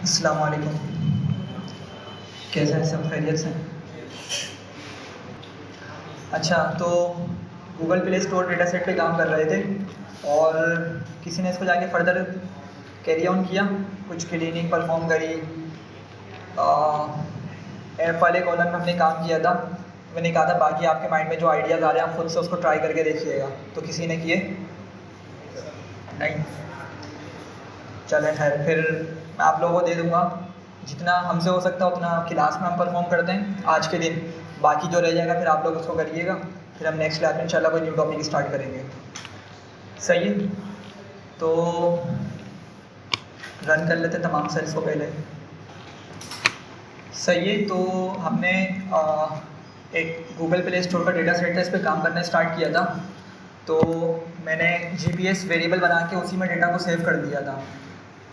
अस्सलाम वालेकुम। कैसे हैं सब? खैरियत से? अच्छा, तो Google play store data set पे काम कर रहे थे और किसी ने इसको जाके फर्दर कैरी ऑन किया, कुछ क्लीनिंग परफॉर्म करी। ऐप वाले कॉलम में हमने काम किया था। मैंने कहा था बाकी आपके माइंड में जो आइडियाज़ आ रहे हैं आप खुद से उसको ट्राई करके देखिएगा, तो किसी ने किए नहीं। चलें खैर, फिर मैं आप लोगों को दे दूँगा, जितना हमसे हो सकता है उतना क्लास में हम परफॉर्म करते हैं आज के दिन। बाकी जो रह जाएगा फिर आप लोग उसको करिएगा, फिर हम नेक्स्ट क्लास में इंशाल्लाह कोई न्यू टॉपिक स्टार्ट करेंगे। सही है, तो रन कर लेते हैं तमाम सेल्स को पहले। सही है, तो हमने एक गूगल प्ले स्टोर का डेटा सेट था, इस पर काम करना स्टार्ट किया था। तो मैंने जीपीएस वेरिएबल बना के उसी में डेटा को सेव कर दिया था।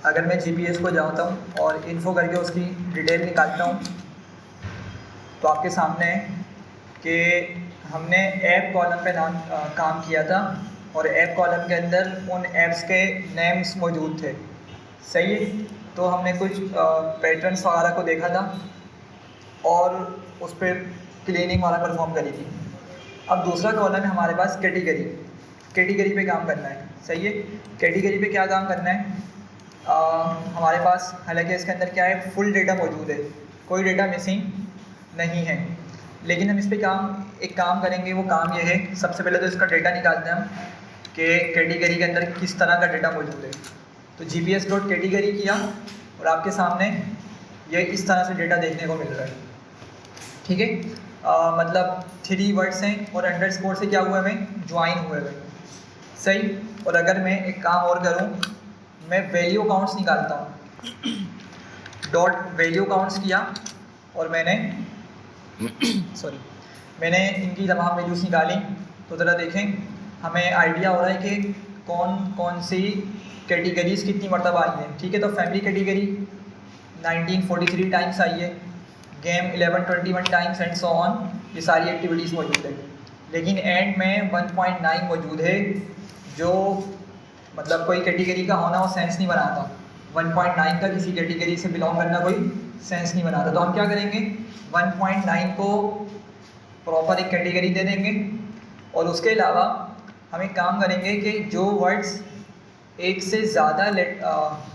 अगर मैं जीपीएस को जाता हूँ और इन्फो करके उसकी डिटेल निकालता हूँ तो आपके सामने है कि हमने ऐप कॉलम पे काम किया था और ऐप कॉलम के अंदर उन ऐप्स के नेम्स मौजूद थे। सही है, तो हमने कुछ पैटर्न्स वगैरह को देखा था और उस पर क्लीनिंग वाला परफॉर्म करी थी। अब दूसरा कॉलम है हमारे पास कैटेगरी। कैटेगरी पे काम करना है। सही है, कैटेगरी पे क्या काम करना है? हमारे पास हालांकि इसके अंदर क्या है, फुल डेटा मौजूद है, कोई डेटा मिसिंग नहीं है, लेकिन हम इस पर एक काम करेंगे। वो काम ये है, सबसे पहले तो इसका डेटा निकालते हैं हम कि कैटेगरी के अंदर किस तरह का डेटा मौजूद है। तो जीपीएस डॉट कैटेगरी किया और आपके सामने ये इस तरह से डेटा देखने को मिल रहा है। ठीक है, मतलब 3 वर्ड्स हैं और अंडरस्कोर से क्या हुए हमें, ज्वाइन हुए हुए। सही, और अगर मैं एक काम और करूं, मैं वैल्यू काउंट्स निकालता हूं। डॉट वैल्यू काउंट्स किया और मैंने मैंने इनकी तमाम वैल्यूज़ निकाली। तो ज़रा देखें, हमें आइडिया हो रहा है कि कौन कौन सी कैटेगरीज़ कितनी मरतबा आई है। ठीक है, तो फैमिली कैटेगरी 1943 टाइम्स आई है, game 1121 times and so on, ये सारी एक्टिविटीज़ मौजूद है। लेकिन एंड में 1.9 मौजूद है, जो मतलब कोई कैटेगरी का होना वो सेंस नहीं बनाता। 1.9 का किसी कैटेगरी से बिलोंग करना कोई सेंस नहीं बनाता। तो हम क्या करेंगे, 1.9 को प्रॉपर एक कैटेगरी दे देंगे और उसके अलावा हम एक काम करेंगे कि जो वर्ड्स एक से ज़्यादा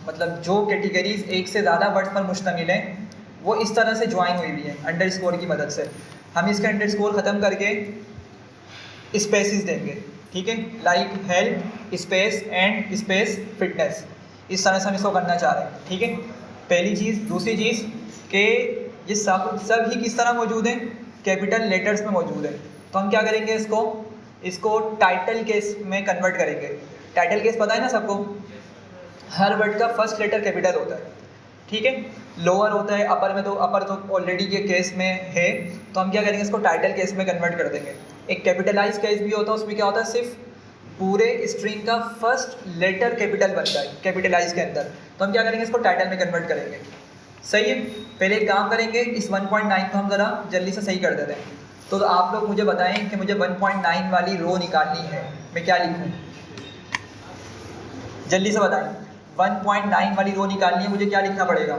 मतलब जो कैटेगरीज एक से ज़्यादा वर्ड्स पर मुश्तमिल हैं वो इस तरह से ज्वाइन हुई हुई है अंडरस्कोर की मदद से। हम इसका अंडरस्कोर ख़त्म करके स्पेसिस देंगे। ठीक है, like health space and space fitness, इस तरह से हम इसको करना चाह रहे हैं। ठीक है, पहली चीज़। दूसरी चीज़ कि ये सब ही किस तरह मौजूद है, कैपिटल लेटर्स में मौजूद है। तो हम क्या करेंगे, इसको टाइटल केस में कन्वर्ट करेंगे। टाइटल केस पता है ना सबको, हर वर्ड का फर्स्ट लेटर कैपिटल होता है। ठीक है, लोअर होता है, अपर में तो अपर तो ऑलरेडी के केस में है, तो हम क्या करेंगे, इसको टाइटल केस में कन्वर्ट कर देंगे। एक कैपिटलाइज केस भी होता है, उसमें क्या होता है, सिर्फ पूरे स्ट्रिंग का फर्स्ट लेटर कैपिटल बनता है कैपिटलाइज के अंदर। तो हम क्या करेंगे, इसको टाइटल में कन्वर्ट करेंगे। सही है, पहले एक काम करेंगे, इस 1.9 को हम ज़रा जल्दी से सही कर देते हैं। तो आप लोग मुझे बताएं कि मुझे 1.9 वाली रो निकालनी है, मैं क्या लिखूं? जल्दी से बताएं, 1.9 वाली रो निकालनी है, मुझे क्या लिखना पड़ेगा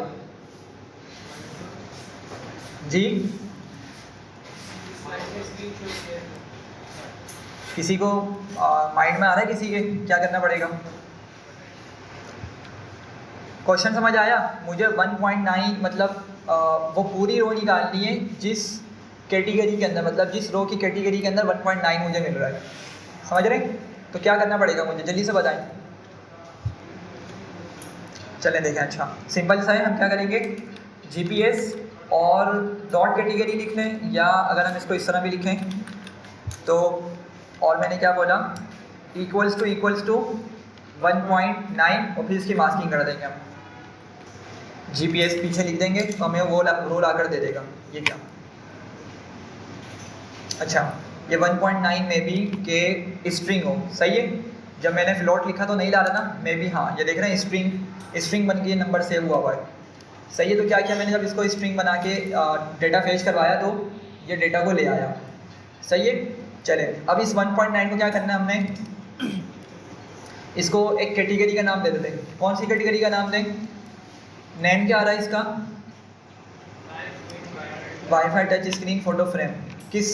जी? किसी को माइंड में आ रहा है, किसी के क्या करना पड़ेगा? क्वेश्चन समझ आया? मुझे 1.9 मतलब वो पूरी रो निकालनी है जिस कैटेगरी के अंदर, मतलब जिस रो की कैटेगरी के अंदर 1.9 मुझे मिल रहा है। समझ रहे हैं? तो क्या करना पड़ेगा मुझे, जल्दी से बताएं। चलें देखें, अच्छा सिंपल सा है। हम क्या करेंगे, जीपीएस और डॉट कैटेगरी लिख लें, या अगर हम इसको इस तरह भी लिखें तो, और मैंने क्या बोला, इक्वल्स टू 1.9 और फिर इसकी मास्किंग कर देंगे हम। जीपीएस पीछे लिख देंगे तो हमें वो रो ला कर दे देगा। ये क्या, अच्छा ये 1.9 में भी के स्ट्रिंग हो। सही है, जब मैंने फ्लोट लिखा तो नहीं ला रहा ना, मैं भी, हाँ ये देख रहे हैं स्ट्रिंग बन के नंबर सेव हुआ है। सही है, तो क्या किया मैंने, जब इसको स्ट्रिंग बना के डेटा फेच करवाया तो ये डेटा को ले आया। सही है, चले अब इस 1.9 को क्या करना है हमने, इसको एक कैटेगरी का नाम दे देते हैं। कौन सी कैटेगरी का नाम दें? नेम क्या आ रहा है इसका? Wifi touch screen photo frame. किस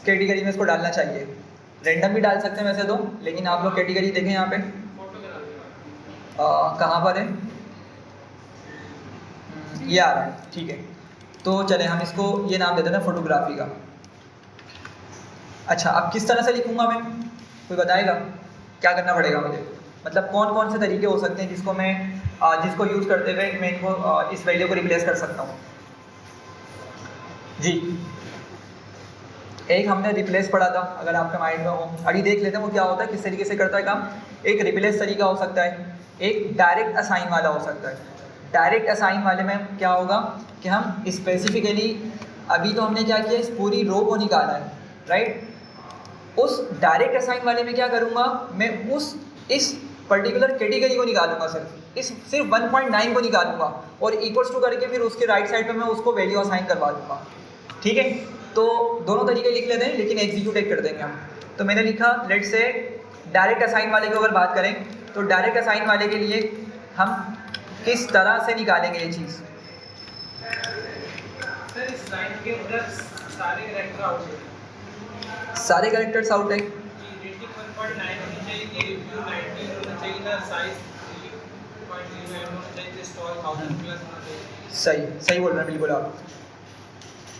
कैटेगरी में इसको डालना चाहिए? रैंडम भी डाल सकते हैं वैसे तो, लेकिन आप लोग कैटेगरी देखें यहाँ पे कहाँ पर है, ये आ रहा है, ठीक है। तो चले हम इसको ये नाम दे देते हैं फोटोग्राफी का। अच्छा, अब किस तरह से लिखूंगा मैं, कोई बताएगा? क्या करना पड़ेगा मुझे, मतलब कौन कौन से तरीके हो सकते हैं जिसको मैं जिसको यूज़ करते हुए मैं इनको इस वैल्यू को रिप्लेस कर सकता हूँ? जी, एक हमने रिप्लेस पढ़ा था, अगर आपके माइंड में हो अभी देख लेते हैं वो क्या होता है, किस तरीके से करता है काम। एक रिप्लेस तरीका हो सकता है, एक डायरेक्ट असाइन वाला हो सकता है। डायरेक्ट असाइन वाले में क्या होगा कि हम स्पेसिफिकली, अभी तो हमने क्या किया, इस पूरी रो को निकाला है, राइट। उस डायरेक्ट असाइन वाले में क्या करूँगा मैं, इस पर्टिकुलर कैटेगरी को निकालूंगा, सिर्फ 1.9 को निकालूंगा और इक्वल्स टू करके फिर उसके राइट साइड पे मैं उसको वैल्यू असाइन करवा दूंगा, ठीक है। तो दोनों तरीके लिख लेते हैं, लेकिन एग्जीक्यूट एक कर देंगे हम। तो मैंने लिखा, लेट्स से डायरेक्ट असाइन वाले की अगर बात करें तो डायरेक्ट असाइन वाले के लिए हम किस तरह से निकालेंगे ये चीज़? सर इस लाइन के अंदर सारे कैरेक्टर आउट है, सारे कैरेक्टर्स आउट है। रेटिंग 1.9 होनी चाहिए, रिव्यू 90 होना चाहिए ना, साइज 3.09 होना चाहिए, स्टॉल 1000 प्लस होना चाहिए। सही बोल रहे हैं बिल्कुल आप,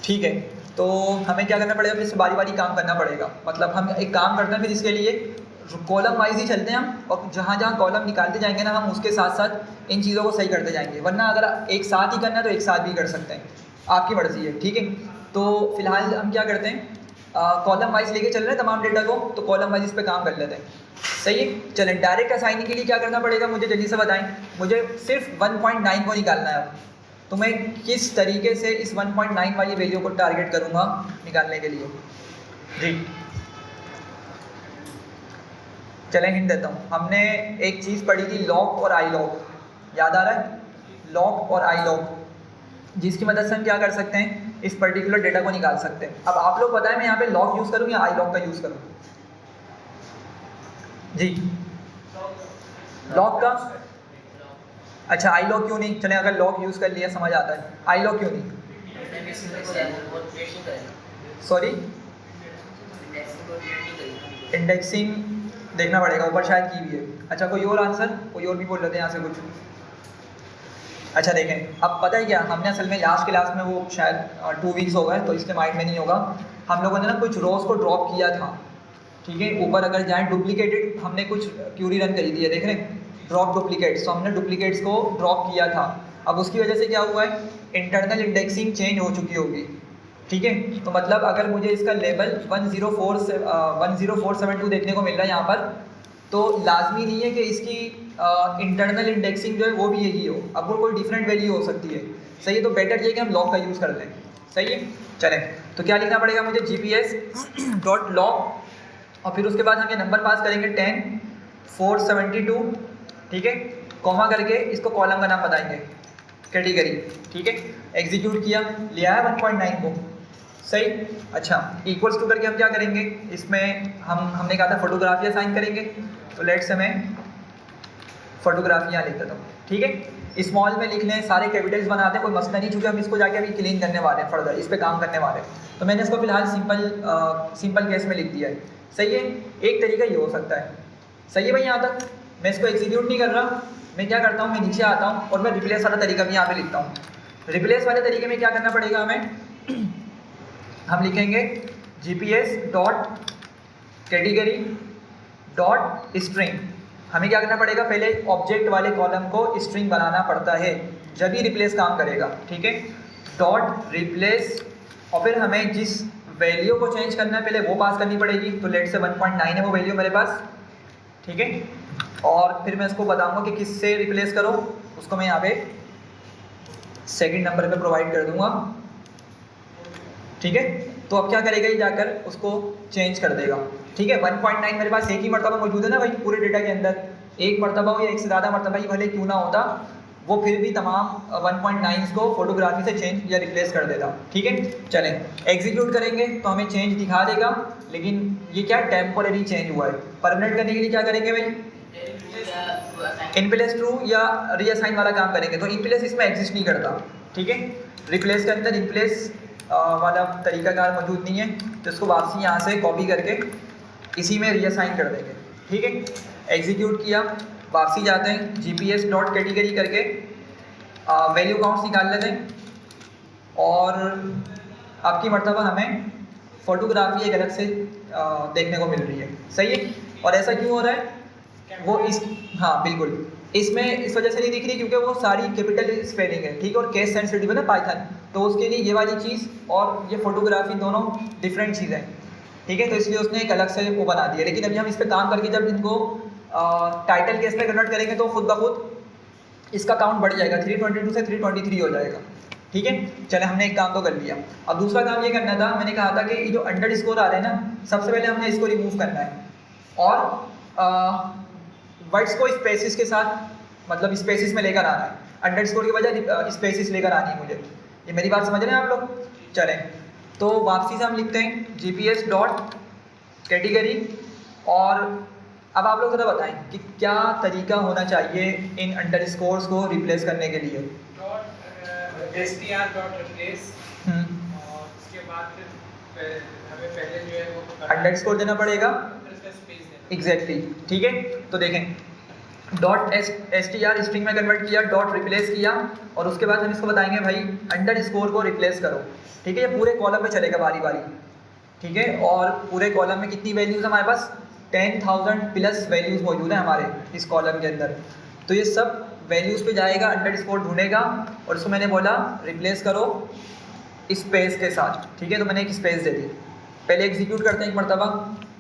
ठीक है। तो हमें क्या करना पड़ेगा, फिर से बारी बारी काम करना पड़ेगा। मतलब हम एक काम करते हैं, फिर इसके लिए कॉलम वाइज ही चलते हैं हम, और जहाँ जहाँ कॉलम निकालते जाएंगे ना, हम उसके साथ साथ इन चीज़ों को सही करते जाएंगे। वरना अगर एक साथ ही करना है तो एक साथ भी कर सकते हैं, आपकी मर्ज़ी है, ठीक है। तो फिलहाल हम क्या करते हैं, कॉलम वाइज लेके चल रहे हैं तमाम डेटा को, तो कॉलम वाइज इस पे काम कर लेते हैं, सही है। चलें, डायरेक्ट असाइनिंग के लिए क्या करना पड़ेगा मुझे, जल्दी से बताएं। मुझे सिर्फ 1.9 को निकालना है अब, तो मैं किस तरीके से इस 1.9 वाली वैल्यू को टारगेट करूँगा निकालने के लिए? जी, चलें हिंट देता हूँ। हमने एक चीज़ पढ़ी थी, लॉग और आई लॉग, याद आ रहा है? लॉग और आई लॉग, जिसकी मदद से हम क्या कर सकते हैं, इस पर्टिकुलर डेटा को निकाल सकते हैं। अब आप लोग बताएं मैं यहाँ पे लॉग यूज़ करूँ या आई लॉग का यूज़ करूँ? जी, लॉग का। अच्छा, आई लॉग क्यों नहीं? चलें, अगर लॉग यूज़ कर लिया समझ आता है, आई लॉग क्यों नहीं? सॉरी, इंडेक्सिंग देखना पड़ेगा, ऊपर शायद की भी है। अच्छा, कोई और आंसर, कोई और भी बोल लेते हैं यहाँ से कुछ। अच्छा देखें, अब पता है क्या, हमने असल में लास्ट क्लास में वो शायद 2 वीक्स हो गए तो इसके माइंड में नहीं होगा, हम लोगों ने ना कुछ रोज़ को ड्रॉप किया था, ठीक है। ऊपर अगर जाएँ डुप्लीकेटेड, हमने कुछ क्यूरी रन करी थी है, देख रहे हैं, ड्रॉप डुप्लीकेट्स, तो हमने डुप्लीकेट्स को ड्रॉप किया था। अब उसकी वजह से क्या हुआ है, इंटरनल इंडेक्सिंग चेंज हो चुकी होगी, ठीक है। तो मतलब अगर मुझे इसका लेवल 10472 देखने को मिल रहा है यहाँ पर, तो लाजमी नहीं है कि इसकी इंटरनल इंडेक्सिंग जो है वो भी यही हो, अब वो कोई डिफरेंट वैल्यू हो सकती है, सही है। तो बेटर ये कि हम लॉग का यूज़ कर लें, सही है। चलें, तो क्या लिखना पड़ेगा मुझे, gps.log, और फिर उसके बाद हम ये नंबर पास करेंगे 10472, ठीक है, कॉमा करके इसको कॉलम का नाम बताएंगे, कैटेगरी, ठीक है। एग्जीक्यूट किया, लिया है 1.9 को, सही। अच्छा, इक्वल्स टू करके हम क्या करेंगे, इसमें हमने कहा था फोटोग्राफी असाइन करेंगे, तो लेट्स से मैं फोटोग्राफी यहाँ लिख देता हूँ, ठीक है। स्मॉल में लिख लें, सारे कैपिटल्स बनाते हैं, कोई मसला नहीं, चूँकि हम इसको जाके अभी क्लीन करने वाले हैं, फर्दर इस पर काम करने वाले हैं, तो मैंने इसको फिलहाल सिंपल केस में लिख दिया है, सही है। एक तरीका ये हो सकता है, सही है भाई। यहाँ तक मैं इसको एग्जीक्यूट नहीं कर रहा, मैं क्या करता हूँ, मैं नीचे आता हूँ और मैं रिप्लेस वाला तरीका भी यहाँ पे लिखता हूँ। रिप्लेस वाले तरीके में क्या करना पड़ेगा हमें, हम लिखेंगे gps.category.string। हमें क्या करना पड़ेगा, पहले ऑब्जेक्ट वाले कॉलम को स्ट्रिंग बनाना पड़ता है जब ही रिप्लेस काम करेगा, ठीक है। डॉट रिप्लेस, और फिर हमें जिस वैल्यू को चेंज करना है पहले वो पास करनी पड़ेगी, तो लेट से 1.9 है वो वैल्यू मेरे पास, ठीक है। और फिर मैं इसको बताऊंगा कि किससे रिप्लेस करो, उसको मैं यहाँ पे सेकंड नंबर पे प्रोवाइड कर दूंगा, ठीक है। तो अब क्या करेगा, ये जाकर उसको चेंज कर देगा, ठीक है। 1.9 मेरे पास एक ही मरतबा मौजूद है ना भाई पूरे डेटा के अंदर, एक मरतबा हो या एक से ज़्यादा मरतबा ही भले क्यों ना होता, वो फिर भी तमाम 1.9 को फोटोग्राफी से चेंज या रिप्लेस कर देता, ठीक है। चलें, एग्जीक्यूट करेंगे तो हमें चेंज दिखा देगा, लेकिन ये क्या टेम्पोरेरी चेंज हुआ है। परमानेंट करने के लिए क्या करेंगे भाई, इन प्लेस ट्रू या रीअसाइन वाला काम करेंगे तो इन प्लेस इसमें एग्जिस्ट नहीं करता, ठीक है। रिप्लेस के अंदर इन प्लेस वाला तरीकाकार मौजूद नहीं है, तो इसको वापसी यहाँ से कॉपी करके इसी में रीअसाइन कर देंगे, ठीक है। एग्जीक्यूट किया, वापसी जाते हैं, GPS डॉट कैटेगरी करके वैल्यू काउंट्स निकाल लेते हैं और आपकी मर्तबा हमें फोटोग्राफी एक अलग से देखने को मिल रही है, सही है। और ऐसा क्यों हो रहा है, वो इस हाँ बिल्कुल, इसमें इस वजह से नहीं दिख रही क्योंकि वो सारी कैपिटल स्पेलिंग है, ठीक है, और केस सेंसिटिव है ना पाइथन, तो उसके लिए ये वाली चीज़ और ये फोटोग्राफी दोनों डिफरेंट चीज़ें हैं, ठीक है। तो इसलिए उसने एक अलग से वो बना दिया। लेकिन अभी हम इस पर काम करके जब इनको टाइटल केस में कन्वर्ट करेंगे तो खुद ब खुद इसका काउंट बढ़ जाएगा, 322 से 323 हो जाएगा, ठीक है। चले, हमने एक काम तो कर लिया। अब दूसरा काम ये करना था, मैंने कहा था कि ये जो अंडर स्कोर आ रहे हैं ना, सबसे पहले हमने इसको रिमूव करना है और वर्ड्स को स्पेसिस के साथ, मतलब स्पेसिस में लेकर आना है, अंडर स्कोर की बजाय स्पेसिस लेकर आनी है मुझे। ये मेरी बात समझ रहे हैं आप लोग? चलें, तो वापसी से हम लिखते हैं GPS डॉट कैटेगरी। और अब आप लोग ज़रा बताएं कि क्या तरीका होना चाहिए इन अंडर स्कोर्स को रिप्लेस करने के लिए। str डॉट रिप्लेस और उसके बाद फिर हमें पहले जो है वो अंडर स्कोर देना पड़ेगा, एग्जैक्टली, ठीक है। तो देखें, डॉट str स्ट्रिंग में कन्वर्ट किया, डॉट रिप्लेस किया और उसके बाद हम इसको बताएंगे भाई अंडर स्कोर को रिप्लेस करो, ठीक है। ये पूरे कॉलम में चलेगा बारी बारी, ठीक है। और पूरे कॉलम में कितनी वैल्यूज़ हमारे पास 10,000 प्लस वैल्यूज़ मौजूद हैं हमारे इस कॉलम के अंदर। तो ये सब वैल्यूज़ पे जाएगा, अंडर स्कोर ढूंढेगा और उसको मैंने बोला रिप्लेस करो स्पेस के साथ, ठीक है। तो मैंने एक स्पेस दे दी। पहले एग्जीक्यूट करते हैं एक मरतबा,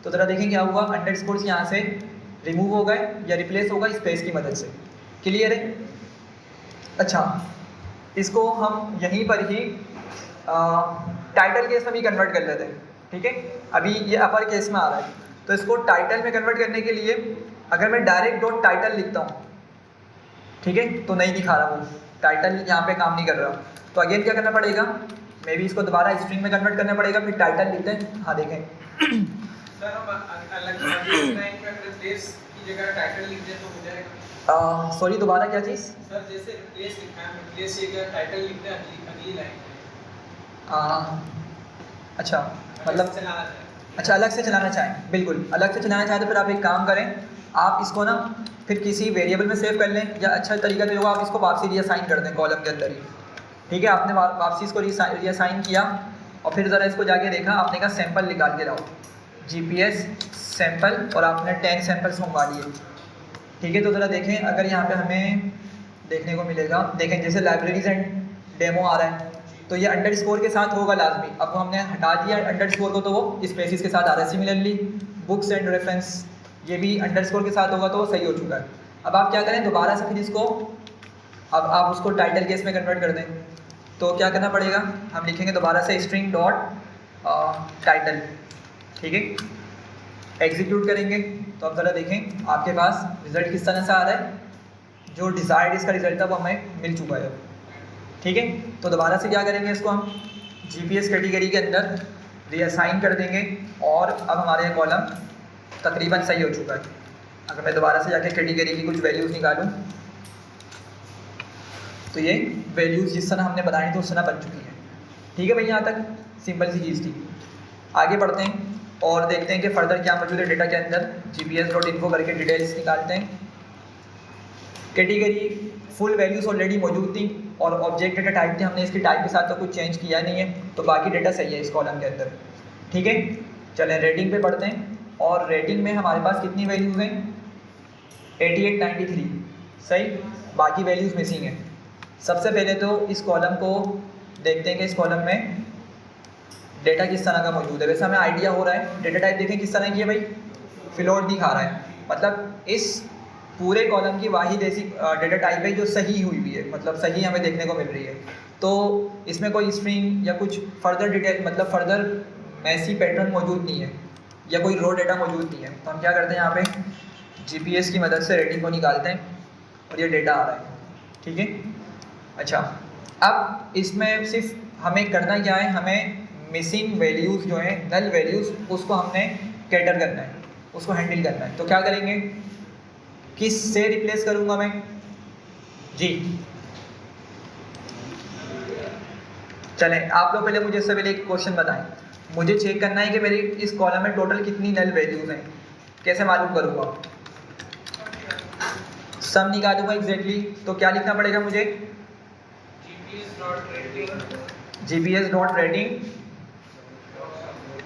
तो ज़रा देखें क्या हुआ, अंडर स्कोर्स यहाँ से रिमूव हो गए या रिप्लेस होगा स्पेस की मदद से। क्लियर है? अच्छा, इसको हम यहीं पर ही टाइटल केस में भी कन्वर्ट कर लेते हैं, ठीक है। अभी ये अपर केस में आ रहा है, तो इसको टाइटल में कन्वर्ट करने के लिए अगर मैं डायरेक्ट डॉट टाइटल लिखता हूँ, ठीक है, तो नहीं दिखा रहा, वो टाइटल यहाँ पे काम नहीं कर रहा। तो अगेन क्या करना पड़ेगा, मे भी इसको दोबारा स्ट्रिंग में कन्वर्ट करना पड़ेगा, फिर टाइटल लिखते हैं। हाँ देखें सर, हम अलग रिप्लेस की जगह टाइटल लिख दें तो हो जाएगा। सॉरी, दोबारा क्या चीज़? सर जैसे रिप्लेस लिखा है, रिप्लेस की जगह टाइटल लिखते हैं अगली लाइन। अच्छा, मतलब अच्छा अलग से चलाना चाहें, बिल्कुल अलग से चलाना चाहें तो फिर आप एक काम करें, आप इसको ना फिर किसी वेरिएबल में सेव कर लें, या अच्छा तरीका तो होगा आप इसको वापसी रीअसाइन कर दें कॉलम के अंदर ही, ठीक है। आपने वापसी इसको रीअसाइन किया और फिर ज़रा इसको जाके देखा, आपने कहा सैंपल निकाल के लाओ, GPS सैंपल, और आपने 10 सैंपल्स मंगवा लिए, ठीक है। तो ज़रा देखें, अगर यहाँ पे हमें देखने को मिलेगा, देखें जैसे लाइब्रेरीज एंड डेमो आ रहा है, तो ये अंडर स्कोर के साथ होगा लाजमी। अब हमने हटा दिया अंडर स्कोर को, तो वो स्पेसिस के साथ आ रहा है। सिमिलरली बुक्स एंड रेफरेंस, ये भी अंडर स्कोर के साथ होगा तो वो सही हो चुका है। अब आप क्या करें, दोबारा से फिर इसको, अब आप उसको टाइटल केस में कन्वर्ट कर दें, तो क्या करना पड़ेगा, हम लिखेंगे दोबारा से स्ट्रिंग डॉट टाइटल, ठीक है। एग्जीक्यूट करेंगे तो अब ज़रा देखें आपके पास रिज़ल्ट किस तरह से आ रहा है, जो डिज़ायर्ड इसका रिज़ल्ट अब हमें मिल चुका है, ठीक है। तो दोबारा से क्या करेंगे, इसको हम GPS कैटेगरी के अंदर रीअसाइन कर देंगे और अब हमारे कॉलम तकरीबन सही हो चुका है। अगर मैं दोबारा से जाके कैटेगरी की कुछ वैल्यूज़ निकालूं तो ये वैल्यूज़ जिस तरह हमने बनाई थी उस तरह बन चुकी है, ठीक है भाई। यहाँ तक सिंपल सी चीज़ थी। आगे बढ़ते हैं और देखते हैं कि फ़र्दर क्या मौजूद है डेटा के अंदर। GPS.info करके डिटेल्स निकालते हैं। कैटेगरी फुल वैल्यूज़ ऑलरेडी मौजूद थी और ऑब्जेक्ट डेटा टाइप थे, हमने इसकी टाइप के साथ तो कुछ चेंज किया नहीं है, तो बाकी डेटा सही है इस कॉलम के अंदर, ठीक है। चलें रेटिंग पे पढ़ते हैं, और रेटिंग में हमारे पास कितनी वैल्यूज़ हैं, 88, 93, सही, बाकी वैल्यूज़ मिसिंग हैं। सबसे पहले तो इस कॉलम को देखते हैं कि इस कॉलम में डेटा किस तरह का मौजूद है। वैसे हमें आइडिया हो रहा है, डेटा टाइप देखें किस तरह की है भाई, फ्लोट दिखा रहा है, मतलब इस पूरे कॉलम की वाहिद ऐसी डेटा टाइप है जो सही हुई भी है, मतलब सही हमें देखने को मिल रही है। तो इसमें कोई स्ट्रिंग या कुछ फर्दर डिटेल, मतलब फर्दर मैसी पैटर्न मौजूद नहीं है या कोई रो डेटा मौजूद नहीं है। तो हम क्या करते हैं, यहाँ पे GPS की मदद से रेटिंग को निकालते हैं और ये डेटा आ रहा है, ठीक है। अच्छा, अब इसमें सिर्फ हमें करना क्या है, हमें मिसिंग वैल्यूज़ जो हैं, नल वैल्यूज़, उसको हमने कैटर करना है, उसको हैंडल करना है। तो क्या करेंगे, किस से रिप्लेस करूँगा मैं जी? चलें, आप लोग पहले मुझे इससे पहले एक क्वेश्चन बताएं। मुझे चेक करना है कि मेरी इस कॉलम में टोटल कितनी नल वैल्यूज़ हैं। कैसे मालूम करूँगा? सम निकालूंगा एग्जैक्टली। तो क्या लिखना पड़ेगा मुझे? gps डॉट रेटिंग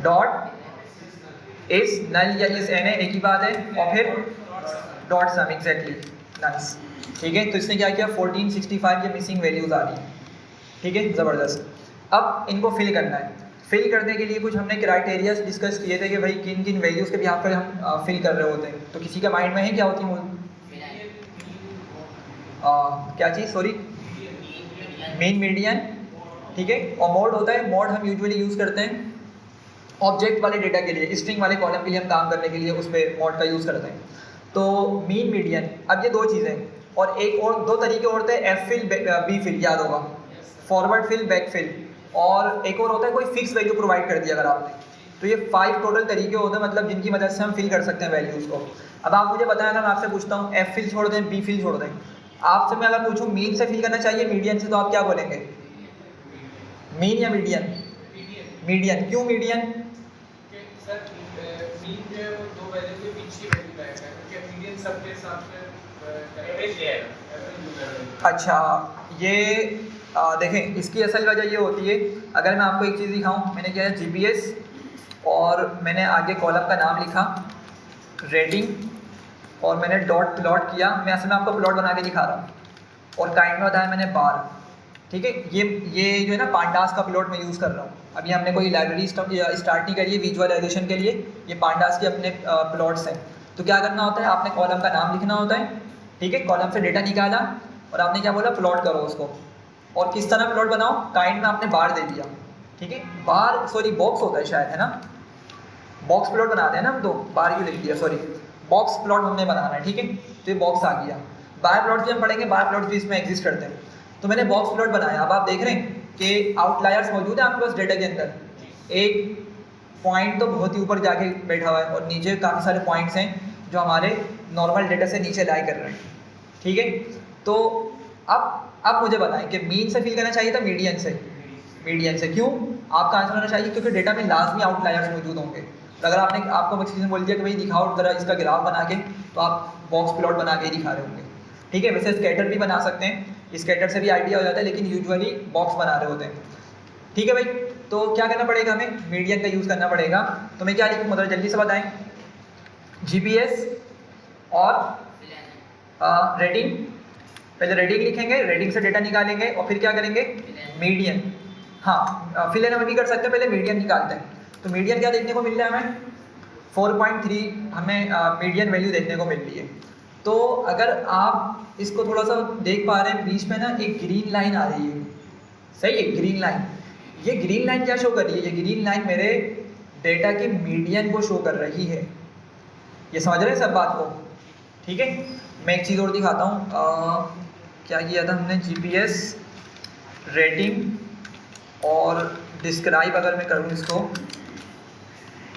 डॉट इस नल या इस एन है, एक ही बात है, और फिर डॉट सम एग्जैक्टली नाइस। ठीक है, तो इसने क्या किया 1465 ये मिसिंग वैल्यूज आ रही है। ठीक है, ज़बरदस्त। अब इनको फिल करना है। फिल करने के लिए कुछ हमने क्राइटेरियाज डिस्कस किए थे कि भाई किन किन वैल्यूज़ के भी यहाँ पर हम फिल कर रहे होते हैं। तो किसी का माइंड में है क्या होती है क्या चीज़? Sorry, mean, median. ठीक है, और मोड होता है। मोड हम यूजुअली यूज़ करते हैं ऑब्जेक्ट वाले डेटा के लिए, स्ट्रिंग वाले कॉलम के लिए हम काम करने के लिए उस पर मोड का यूज़ करते हैं। तो मीन, मीडियन, अब ये दो चीज़ें, और एक और दो तरीके और होते हैं, एफ फिल, बी फिल, याद होगा, फॉरवर्ड फिल, बैक फिल, और एक और होता है कोई फिक्स वैल्यू प्रोवाइड कर दी अगर आपने। तो ये 5 टोटल तरीके होते हैं, मतलब जिनकी मदद से हम फिल कर सकते हैं वैल्यूज़ को। अब आप मुझे बताएं, अगर मैं आपसे पूछता हूँ एफ फिल छोड़ दें, बी फिल छोड़ दें, आपसे मैं अगर पूछूं मीन से फिल करना चाहिए मीडियन से, तो आप क्या बोलेंगे? मीन या मीडियन? मीडियन। क्यों मीडियन? सर मीन जो है वो दो वैल्यू के बीच ही वैल्यू लाएगा, क्योंकि मीडियन सबके साथ में एवरेज है। अच्छा, ये देखें, इसकी असल वजह ये होती है, अगर मैं आपको एक चीज़ दिखाऊं, मैंने क्या है जीपीएस और मैंने आगे कॉलम का नाम लिखा रेटिंग, और मैंने डॉट प्लॉट किया। मैं असल में आपको प्लॉट बना के दिखा रहा हूँ, और काइंड में बताया मैंने बार। ठीक है, ये जो है ना पांडास का प्लॉट मैं यूज़ कर रहा हूँ। अभी हमने कोई लाइब्रेरी स्टार्ट नहीं करी है विजुअलाइजेशन के लिए, ये पांडास के अपने प्लॉट्स हैं। तो क्या करना होता है, आपने कॉलम का नाम लिखना होता है। ठीक है, कॉलम से डेटा निकाला और आपने क्या बोला, प्लॉट करो उसको। और किस तरह प्लॉट बनाओ, काइंड में आपने बार दे दिया। ठीक है, बार सॉरी बॉक्स होता है शायद, है ना, बॉक्स प्लॉट बनाते हैं ना हम, तो बार क्यों लिख दिया, सॉरी, बॉक्स प्लॉट हमने बनाना है। ठीक है, तो ये बॉक्स आ गया। बार प्लॉट भी हम पढ़ेंगे, बार प्लॉट भी इसमें एग्जिस्ट करते हैं। तो मैंने बॉक्स प्लॉट बनाया। अब आप देख रहे हैं कि आउटलायर्स मौजूद है आपके पास डेटा के अंदर। एक पॉइंट तो बहुत ही ऊपर जाके बैठा हुआ है, और नीचे काफ़ी सारे पॉइंट्स हैं जो हमारे नॉर्मल डेटा से नीचे लाई कर रहे हैं। ठीक है, तो अब मुझे बताएं कि मीन से फिल करना चाहिए था मीडियन से? मीडियन से। क्यों? आपका आंसर होना चाहिए क्योंकि डेटा में लाजमी आउटलायर्स मौजूद होंगे। तो अगर आपको किसी ने बोल दिया कि भाई दिखाओ जरा इसका ग्राफ बना के, तो आप बॉक्स प्लॉट बना के ही दिखा रहे होंगे। ठीक है, वैसे स्कैटर भी बना सकते हैं, स्कैटर से भी आइडिया हो जाता है, लेकिन यूजुअली बॉक्स बना रहे होते हैं। ठीक है भाई, तो क्या करना पड़ेगा हमें? मीडियन का यूज़ करना पड़ेगा। तो मैं क्या लिखूँ, मतलब जल्दी से बताएं। जीपीएस और रेटिंग, पहले रेटिंग लिखेंगे, रेटिंग से डेटा निकालेंगे, और फिर क्या करेंगे, मीडियन। हाँ, फिल हम भी कर सकते हैं, पहले मीडियन निकालते हैं। तो मीडियन क्या देखने को मिल रहा है हमें? 4.3 हमें मीडियन वैल्यू देखने को मिल रही है। तो अगर आप इसको थोड़ा सा देख पा रहे हैं, बीच में ना एक ग्रीन लाइन आ रही है, सही है, ग्रीन लाइन। ये ग्रीन लाइन क्या शो कर रही है? ये ग्रीन लाइन मेरे डेटा के मीडियन को शो कर रही है। ये समझ रहे हैं सब बात को? ठीक है, मैं एक चीज़ और दिखाता हूँ। क्या किया था हमने, जीपीएस, रेटिंग और डिस्क्राइब, अगर मैं करूँ इसको,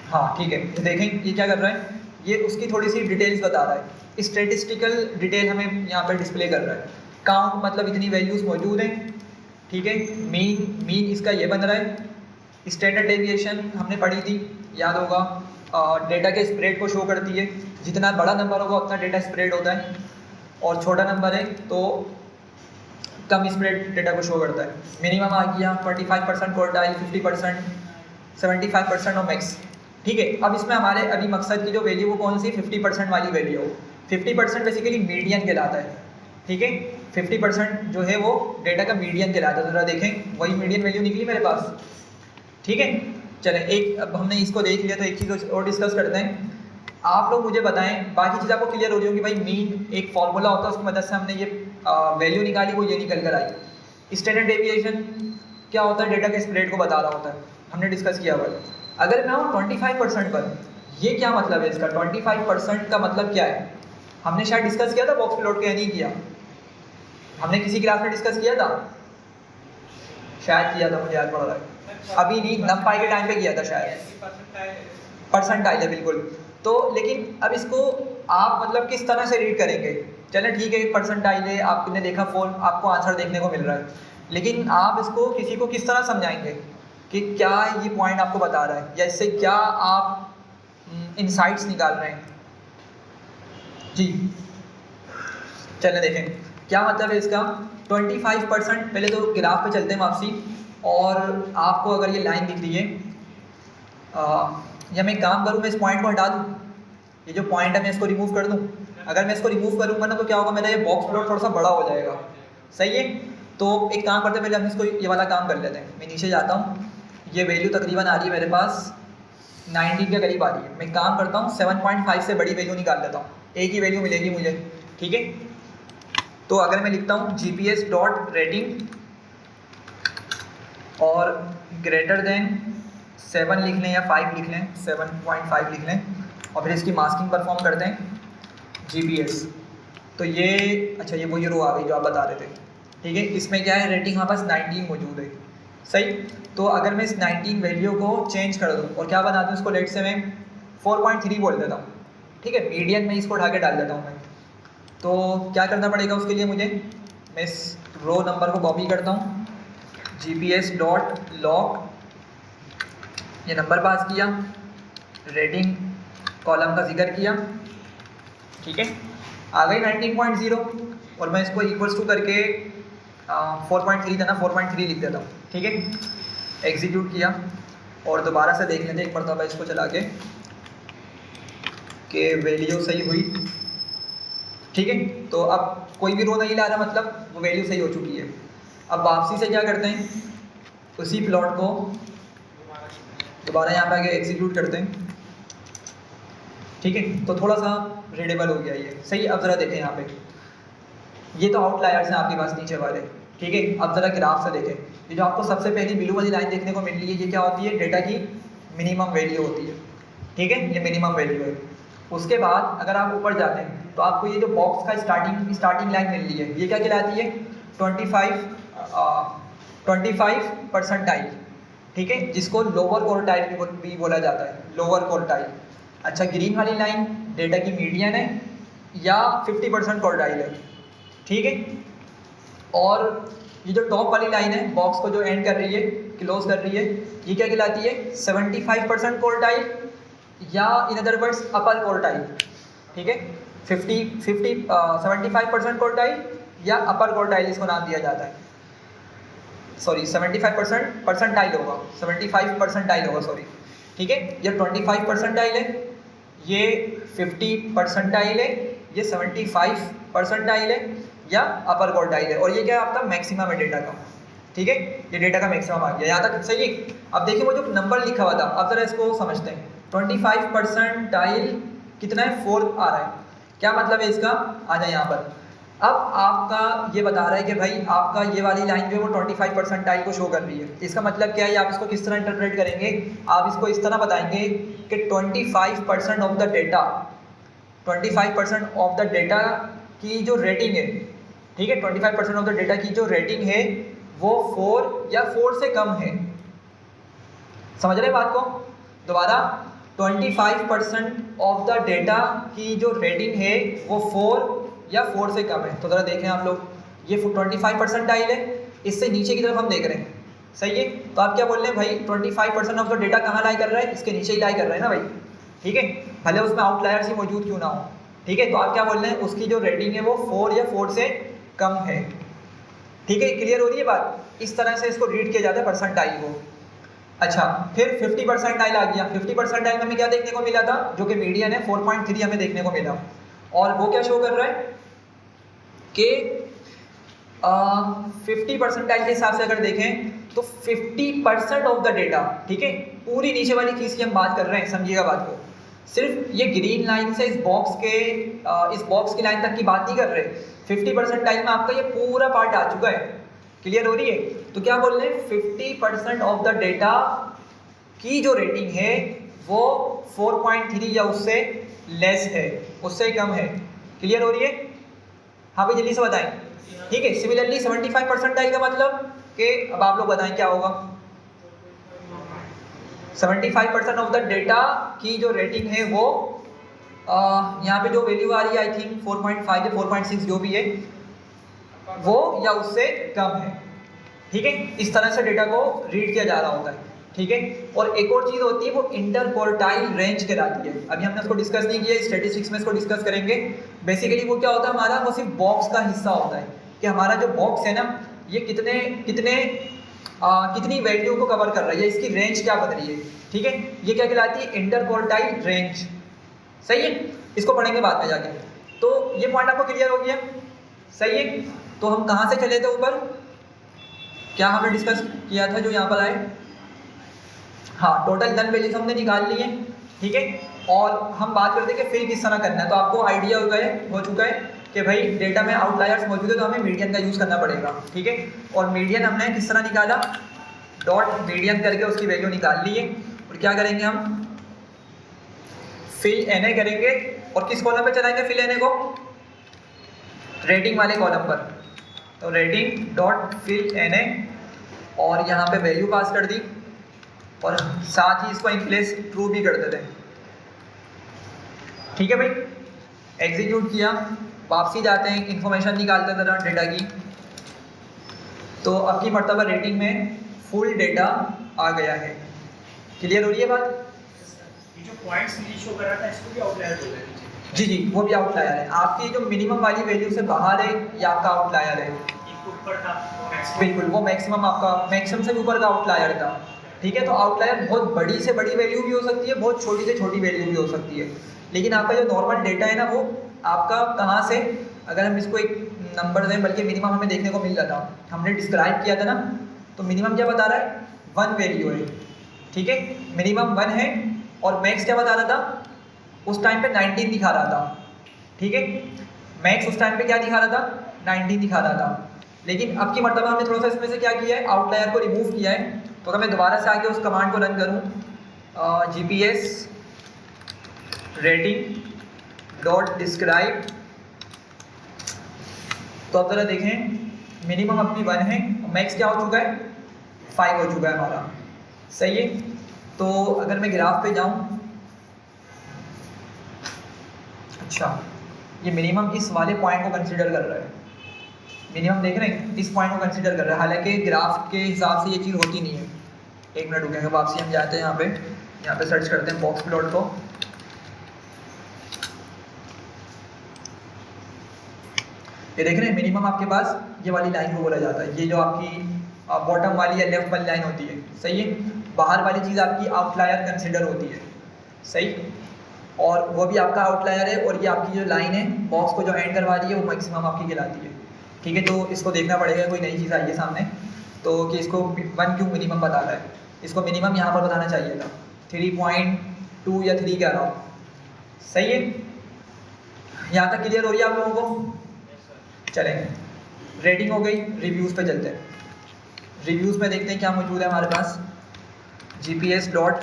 हाँ ठीक है, ये देखें ये क्या कर रहा है, ये उसकी थोड़ी सी डिटेल्स बता रहा है। स्टैटिस्टिकल डिटेल हमें यहाँ पर डिस्प्ले कर रहा है। काउंट मतलब इतनी वैल्यूज़ मौजूद हैं। ठीक है, मीन इसका ये बन रहा है। स्टैंडर्ड डेविएशन हमने पढ़ी थी, याद होगा, डेटा के स्प्रेड को शो करती है। जितना बड़ा नंबर होगा उतना डेटा स्प्रेड होता है, और छोटा नंबर है तो कम स्प्रेड डेटा को शो करता है। मिनिमम आ गया 25% क्वार्टाइल, 50%, 75% और मैक्स। ठीक है, अब इसमें हमारे अभी मकसद की जो वैल्यू वो कौन सी, 50% वाली वैल्यू हो। 50% बेसिकली मीडियन कहलाता है। ठीक है, 50% जो है वो डेटा का मीडियन कहलाता है। ज़रा देखें, वही मीडियन वैल्यू निकली मेरे पास। ठीक है, चलें, एक अब हमने इसको देख लिया, तो एक चीज़ और डिस्कस करते हैं। आप लोग मुझे बताएं, बाकी चीज़ आपको क्लियर हो रही होगी। भाई मीन एक फॉर्मूला होता है, उसकी मदद से हमने ये वैल्यू निकाली, वो ये निकल कर आई। स्टैंडर्ड डेविएशन क्या होता है, डेटा के स्प्रेड को बता रहा होता है, हमने डिस्कस किया हुआ है। अगर मैं हूँ 25% पर, ये क्या मतलब है इसका? 25% का मतलब क्या है? हमने शायद डिस्कस किया था बॉक्स प्लॉट के, या नहीं किया? हमने किसी क्लास में डिस्कस किया था, शायद किया था, मुझे याद पड़ रहा है। अभी नहीं, नमपाई के टाइम पे किया था शायद। परसेंटाइल है बिल्कुल। तो लेकिन अब इसको आप मतलब किस तरह से रीड करेंगे? चलें ठीक है, 1 परसेंटाइल है, आपने देखा 4, आपको आंसर देखने को मिल रहा है, लेकिन आप इसको किसी को किस तरह समझाएंगे कि क्या ये पॉइंट आपको बता रहा है या इससे क्या आप इनसाइट्स निकाल रहे हैं? जी चलें देखें क्या मतलब है इसका। 25%, पहले तो ग्राफ पे चलते हैं वापसी, और आपको अगर ये लाइन दिख रही है, या मैं काम करूँ, मैं इस पॉइंट को हटा दूँ, ये जो पॉइंट है मैं इसको रिमूव कर दूँ। अगर मैं इसको रिमूव करूँगा ना तो क्या होगा, मेरा ये बॉक्स प्लॉट थोड़ा सा बड़ा हो जाएगा, सही है। तो एक काम करते हैं, पहले हम इसको ये वाला काम कर लेते हैं। मैं नीचे जाता हूँ, ये वैल्यू तकरीबन आ रही है मेरे पास 19 के करीब आ रही है। मैं काम करता हूँ 7.5 से बड़ी वैल्यू निकाल लेता हूँ, एक ही वैल्यू मिलेगी मुझे, ठीक है। तो अगर मैं लिखता हूँ GPS डॉट रेटिंग और ग्रेटर देन 7 लिख लें या 5 लिख लें, 7.5 लिख लें, और फिर इसकी मास्किंग परफॉर्म करते हैं GPS। तो ये अच्छा, ये वही रो आ गई जो आप बता रहे थे, ठीक है। इसमें क्या है, रेटिंग हमारे पास 19 मौजूद है, सही। तो अगर मैं इस 19 वैल्यू को चेंज कर दूँ और क्या बना दूँ इसको, लेट से मैं 4.3 बोल देता हूँ, ठीक है। मीडियन में इसको उठा के डाल देता हूँ मैं। तो क्या करना पड़ेगा उसके लिए मुझे, मैं इस रो नंबर को कॉपी करता हूँ, GPS डॉट लॉग, ये नंबर पास किया, रेटिंग कॉलम का जिक्र किया, ठीक है। आ गई 19.0 और मैं इसको इक्वल्स टू करके 4.3 था ना, 4.3 लिख देता हूँ, ठीक है। एग्जीक्यूट किया और दोबारा से देख लेते हैं एक मरतबा इसको चला के कि वैल्यू सही हुई, ठीक है। तो अब कोई भी रो नहीं ला रहा, मतलब वो वैल्यू सही हो चुकी है। अब वापसी से क्या करते हैं, उसी प्लॉट को दोबारा यहाँ पे आके एग्जीक्यूट करते हैं, ठीक है। तो थोड़ा सा रीडेबल हो गया ये, सही। अब ज़रा देखें यहाँ पे, ये तो आउटलायर्स हैं आपके पास नीचे वाले, ठीक है। अब ज़रा ग्राफ से देखें, ये जो आपको सबसे पहली ब्लू वाली लाइन देखने को मिल रही है, ये क्या होती है, डेटा की मिनिमम वैल्यू होती है, ठीक है। ये मिनिमम वैल्यू है। उसके बाद अगर आप ऊपर जाते हैं तो आपको ये जो बॉक्स का स्टार्टिंग लाइन मिल रही है, ये क्या कहलाती है, 25 परसेंटाइल, ठीक है, जिसको लोअर क्वार्टाइल भी बोला जाता है, लोअर क्वार्टाइल। अच्छा, ग्रीन वाली लाइन डेटा की मीडियन है या 50% क्वार्टाइल है, ठीक है। और ये जो टॉप वाली लाइन है, बॉक्स को जो एंड कर रही है, क्लोज कर रही है, ये क्या कहलाती है, 75% क्वार्टाइल या in other words upper quartile, ठीक है। 75% क्वार्टाइल या अपर क्वार्टाइल इसको नाम दिया जाता है, सॉरी 75% परसेंटाइल होगा, 75 परसेंटाइल होगा, सॉरी, ठीक है। ये 25 परसेंटाइल है, ये 50 परसेंटाइल है, ये 75 परसेंटाइल है या अपर क्वार्टाइल है, और ये क्या है आपका मैक्सिमम है डेटा का, ठीक है। ये डेटा का मैक्सिमम आ गया, यहाँ तक सही है। अब देखिए वो जो नंबर लिखा हुआ था, अब जरा इसको समझते हैं। 25 परसेंटाइल कितना है, 4 आ रहा है, क्या मतलब है इसका, आ जाए यहाँ पर। अब आपका ये बता रहा है कि भाई आपका ये वाली लाइन जो है वो 25 परसेंटाइल को शो कर रही है। इसका मतलब क्या है, आप इसको किस तरह इंटरप्रेट करेंगे, आप इसको इस तरह बताएंगे कि 25% of the data, 25% of the data की जो रेटिंग है, ठीक है, 25% ऑफ द डेटा की जो रेटिंग है वो 4 या 4 से कम है। समझ रहे हैं बात को, दोबारा 25% ऑफ द डेटा की जो रेटिंग है वो 4 या 4 से कम है। तो ज़रा देखें आप लोग, ये 25 परसेंटाइल है, इससे नीचे की तरफ हम देख रहे हैं, सही है। तो आप क्या बोल रहे हैं भाई, 25% ऑफ द डेटा कहाँ लाई कर रहा है, इसके नीचे ही लाई कर रहे हैं ना भाई, ठीक है, भले उसमें आउटलायर्स ही मौजूद क्यों ना हो, ठीक है। तो आप क्या बोल रहे हैं, उसकी जो रेटिंग है वो 4 या 4 से कम है, ठीक है। क्लियर हो रही है बात, इस तरह से इसको रीड किया जाता है परसेंटाइल को। अच्छा, फिर 50 परसेंटाइल आ गया। 50 परसेंटाइल में हमें क्या देखने को मिला था, जो कि मीडियन है 4.3 हमें देखने को मिला, और वो क्या शो कर रहा है कि 50 परसेंटाइल के हिसाब से अगर देखें तो 50% ऑफ द डेटा, ठीक है, पूरी नीचे वाली चीज़ की हम बात कर रहे हैं, समझिएगा बात को। सिर्फ ये ग्रीन लाइन से इस बॉक्स की लाइन तक की बात नहीं कर रहे। 50 परसेंटाइल में आपका ये पूरा पार्ट आ चुका है, क्लियर हो रही है। तो क्या बोल रहे हैं, 50% ऑफ द डेटा की जो रेटिंग है वो 4.3 या उससे लेस है, उससे कम है, क्लियर हो रही है। हाँ भाई जल्दी से बताएं, ठीक है। सिमिलरली 75 परसेंटाइल का मतलब कि अब आप लोग बताएं क्या होगा, 75% ऑफ द डेटा की जो रेटिंग है वो यहाँ पे जो वैल्यू आ रही है आई थिंक 4.5 या 4.6 जो भी है वो या उससे कम है, ठीक है। इस तरह से डेटा को रीड किया जा रहा होता है, ठीक है। और एक और चीज़ होती है वो इंटर क्वार्टाइल रेंज कहलाती है। अभी हमने उसको डिस्कस नहीं किया, स्टैटिस्टिक्स में इसको डिस्कस करेंगे। बेसिकली वो क्या होता है हमारा, वो सिर्फ बॉक्स का हिस्सा होता है कि हमारा जो बॉक्स है ना ये कितनी वैल्यू को कवर कर रहा है, इसकी रेंज क्या बन रही है, ठीक है। ये क्या कहलाती है, इंटर क्वार्टाइल रेंज, सही है। इसको पढ़ेंगे बाद में जाके। तो ये पॉइंट आपको क्लियर हो गया, सही है। तो हम कहाँ से चले थे ऊपर, क्या हमने डिस्कस किया था जो यहाँ पर आए, हाँ टोटल नल वैल्यूज हमने निकाल ली है, ठीक है। और हम बात करते हैं कि फिल किस तरह करना है। तो आपको आइडिया हो चुका है कि भाई डेटा में आउटलायर्स मौजूद है तो हमें मीडियन का यूज़ करना पड़ेगा, ठीक है। और मीडियन हमने किस तरह निकाला, डॉट मीडियन करके उसकी वैल्यू निकाल ली है। और क्या करेंगे हम, फिल एन ए करेंगे। और किस कॉलम पे चलाएंगे फिल एन ए को, रेटिंग वाले कॉलम पर। तो rating dot fill N A और यहाँ पे वैल्यू पास कर दी और साथ ही इसको इन प्लेस ट्रू भी कर देते हैं, ठीक है भाई। एग्जीक्यूट किया, वापसी जाते हैं, इंफॉर्मेशन निकालते हैं जरा डेटा की। तो अब की मर्तबा रेटिंग में फुल डेटा आ गया है। क्लियर हो रही है बात। ये जो पॉइंट्स नीचे शो कर रहा था इसको भी आउटलायर बोल रहे हैं। जी जी, वो भी आउटलायर है। आपकी जो मिनिमम वाली वैल्यू से बाहर है ये आपका आउटलायर है। एक ऊपर था बिल्कुल, वो मैक्सिमम आपका मैक्सिमम से ऊपर का आउटलायर था, ठीक है। तो आउटलायर बहुत बड़ी से बड़ी वैल्यू भी हो सकती है, बहुत छोटी से छोटी वैल्यू भी हो सकती है। लेकिन आपका जो नॉर्मल डेटा है ना वो आपका कहाँ से, अगर हम इसको एक नंबर दें, बल्कि मिनिमम हमें देखने को मिल रहा था, हमने डिस्क्राइब किया था ना, तो मिनिमम क्या बता रहा है, 1 वैल्यू है, ठीक है। मिनिमम 1 है और मैक्स क्या बता रहा था, उस टाइम पे 19 दिखा रहा था, ठीक है। मैक्स उस टाइम पे क्या दिखा रहा था, 19 दिखा रहा था। लेकिन अब की मर्तबा हमने थोड़ा सा इसमें से क्या किया है, आउटलायर को रिमूव किया है। तो अगर मैं दोबारा से आके उस कमांड को रन करूँ, GPS रेटिंग डॉट डिस्क्राइब, तो अब ज़रा देखें मिनिमम अपनी 1 है और मैक्स क्या हो चुका है, 5 हो चुका है हमारा, सही है। तो अगर मैं ग्राफ पे जाऊं, अच्छा ये मिनिमम इस वाले पॉइंट को कंसीडर कर रहा है, मिनिमम देख रहे हैं इस पॉइंट को कंसीडर कर रहा है। हालांकि ग्राफ के हिसाब से ये चीज़ होती नहीं है। एक मिनट रुकेंगे, वापसी हम जाते हैं यहाँ पे सर्च करते हैं बॉक्स प्लॉट को। ये देख रहे हैं मिनिमम आपके पास ये वाली लाइन को बोला जाता है, ये जो आपकी बॉटम वाली या लेफ्ट वाली लाइन होती है, सही है। बाहर वाली चीज़ आपकी आउटलायर कंसिडर होती है, सही। और वो भी आपका आउटलायर है और ये आपकी जो लाइन है बॉक्स को जो एंड करवा रही है वो मैक्सिमम आपकी कहलाती है, ठीक है। तो इसको देखना पड़ेगा, कोई नई चीज़ आई है सामने तो कि इसको 1 क्यों मिनिमम बता रहा है। इसको मिनिमम यहाँ पर बताना चाहिए था, 3.2 या 3 कह रहा हूँ, सही है। यहाँ तक क्लियर हो रही है आप लोगों को। चलेंगे, रेटिंग हो गई, रिव्यूज़ पे चलते हैं। रिव्यूज़ में देखते हैं क्या मौजूद है हमारे पास। GPS डॉट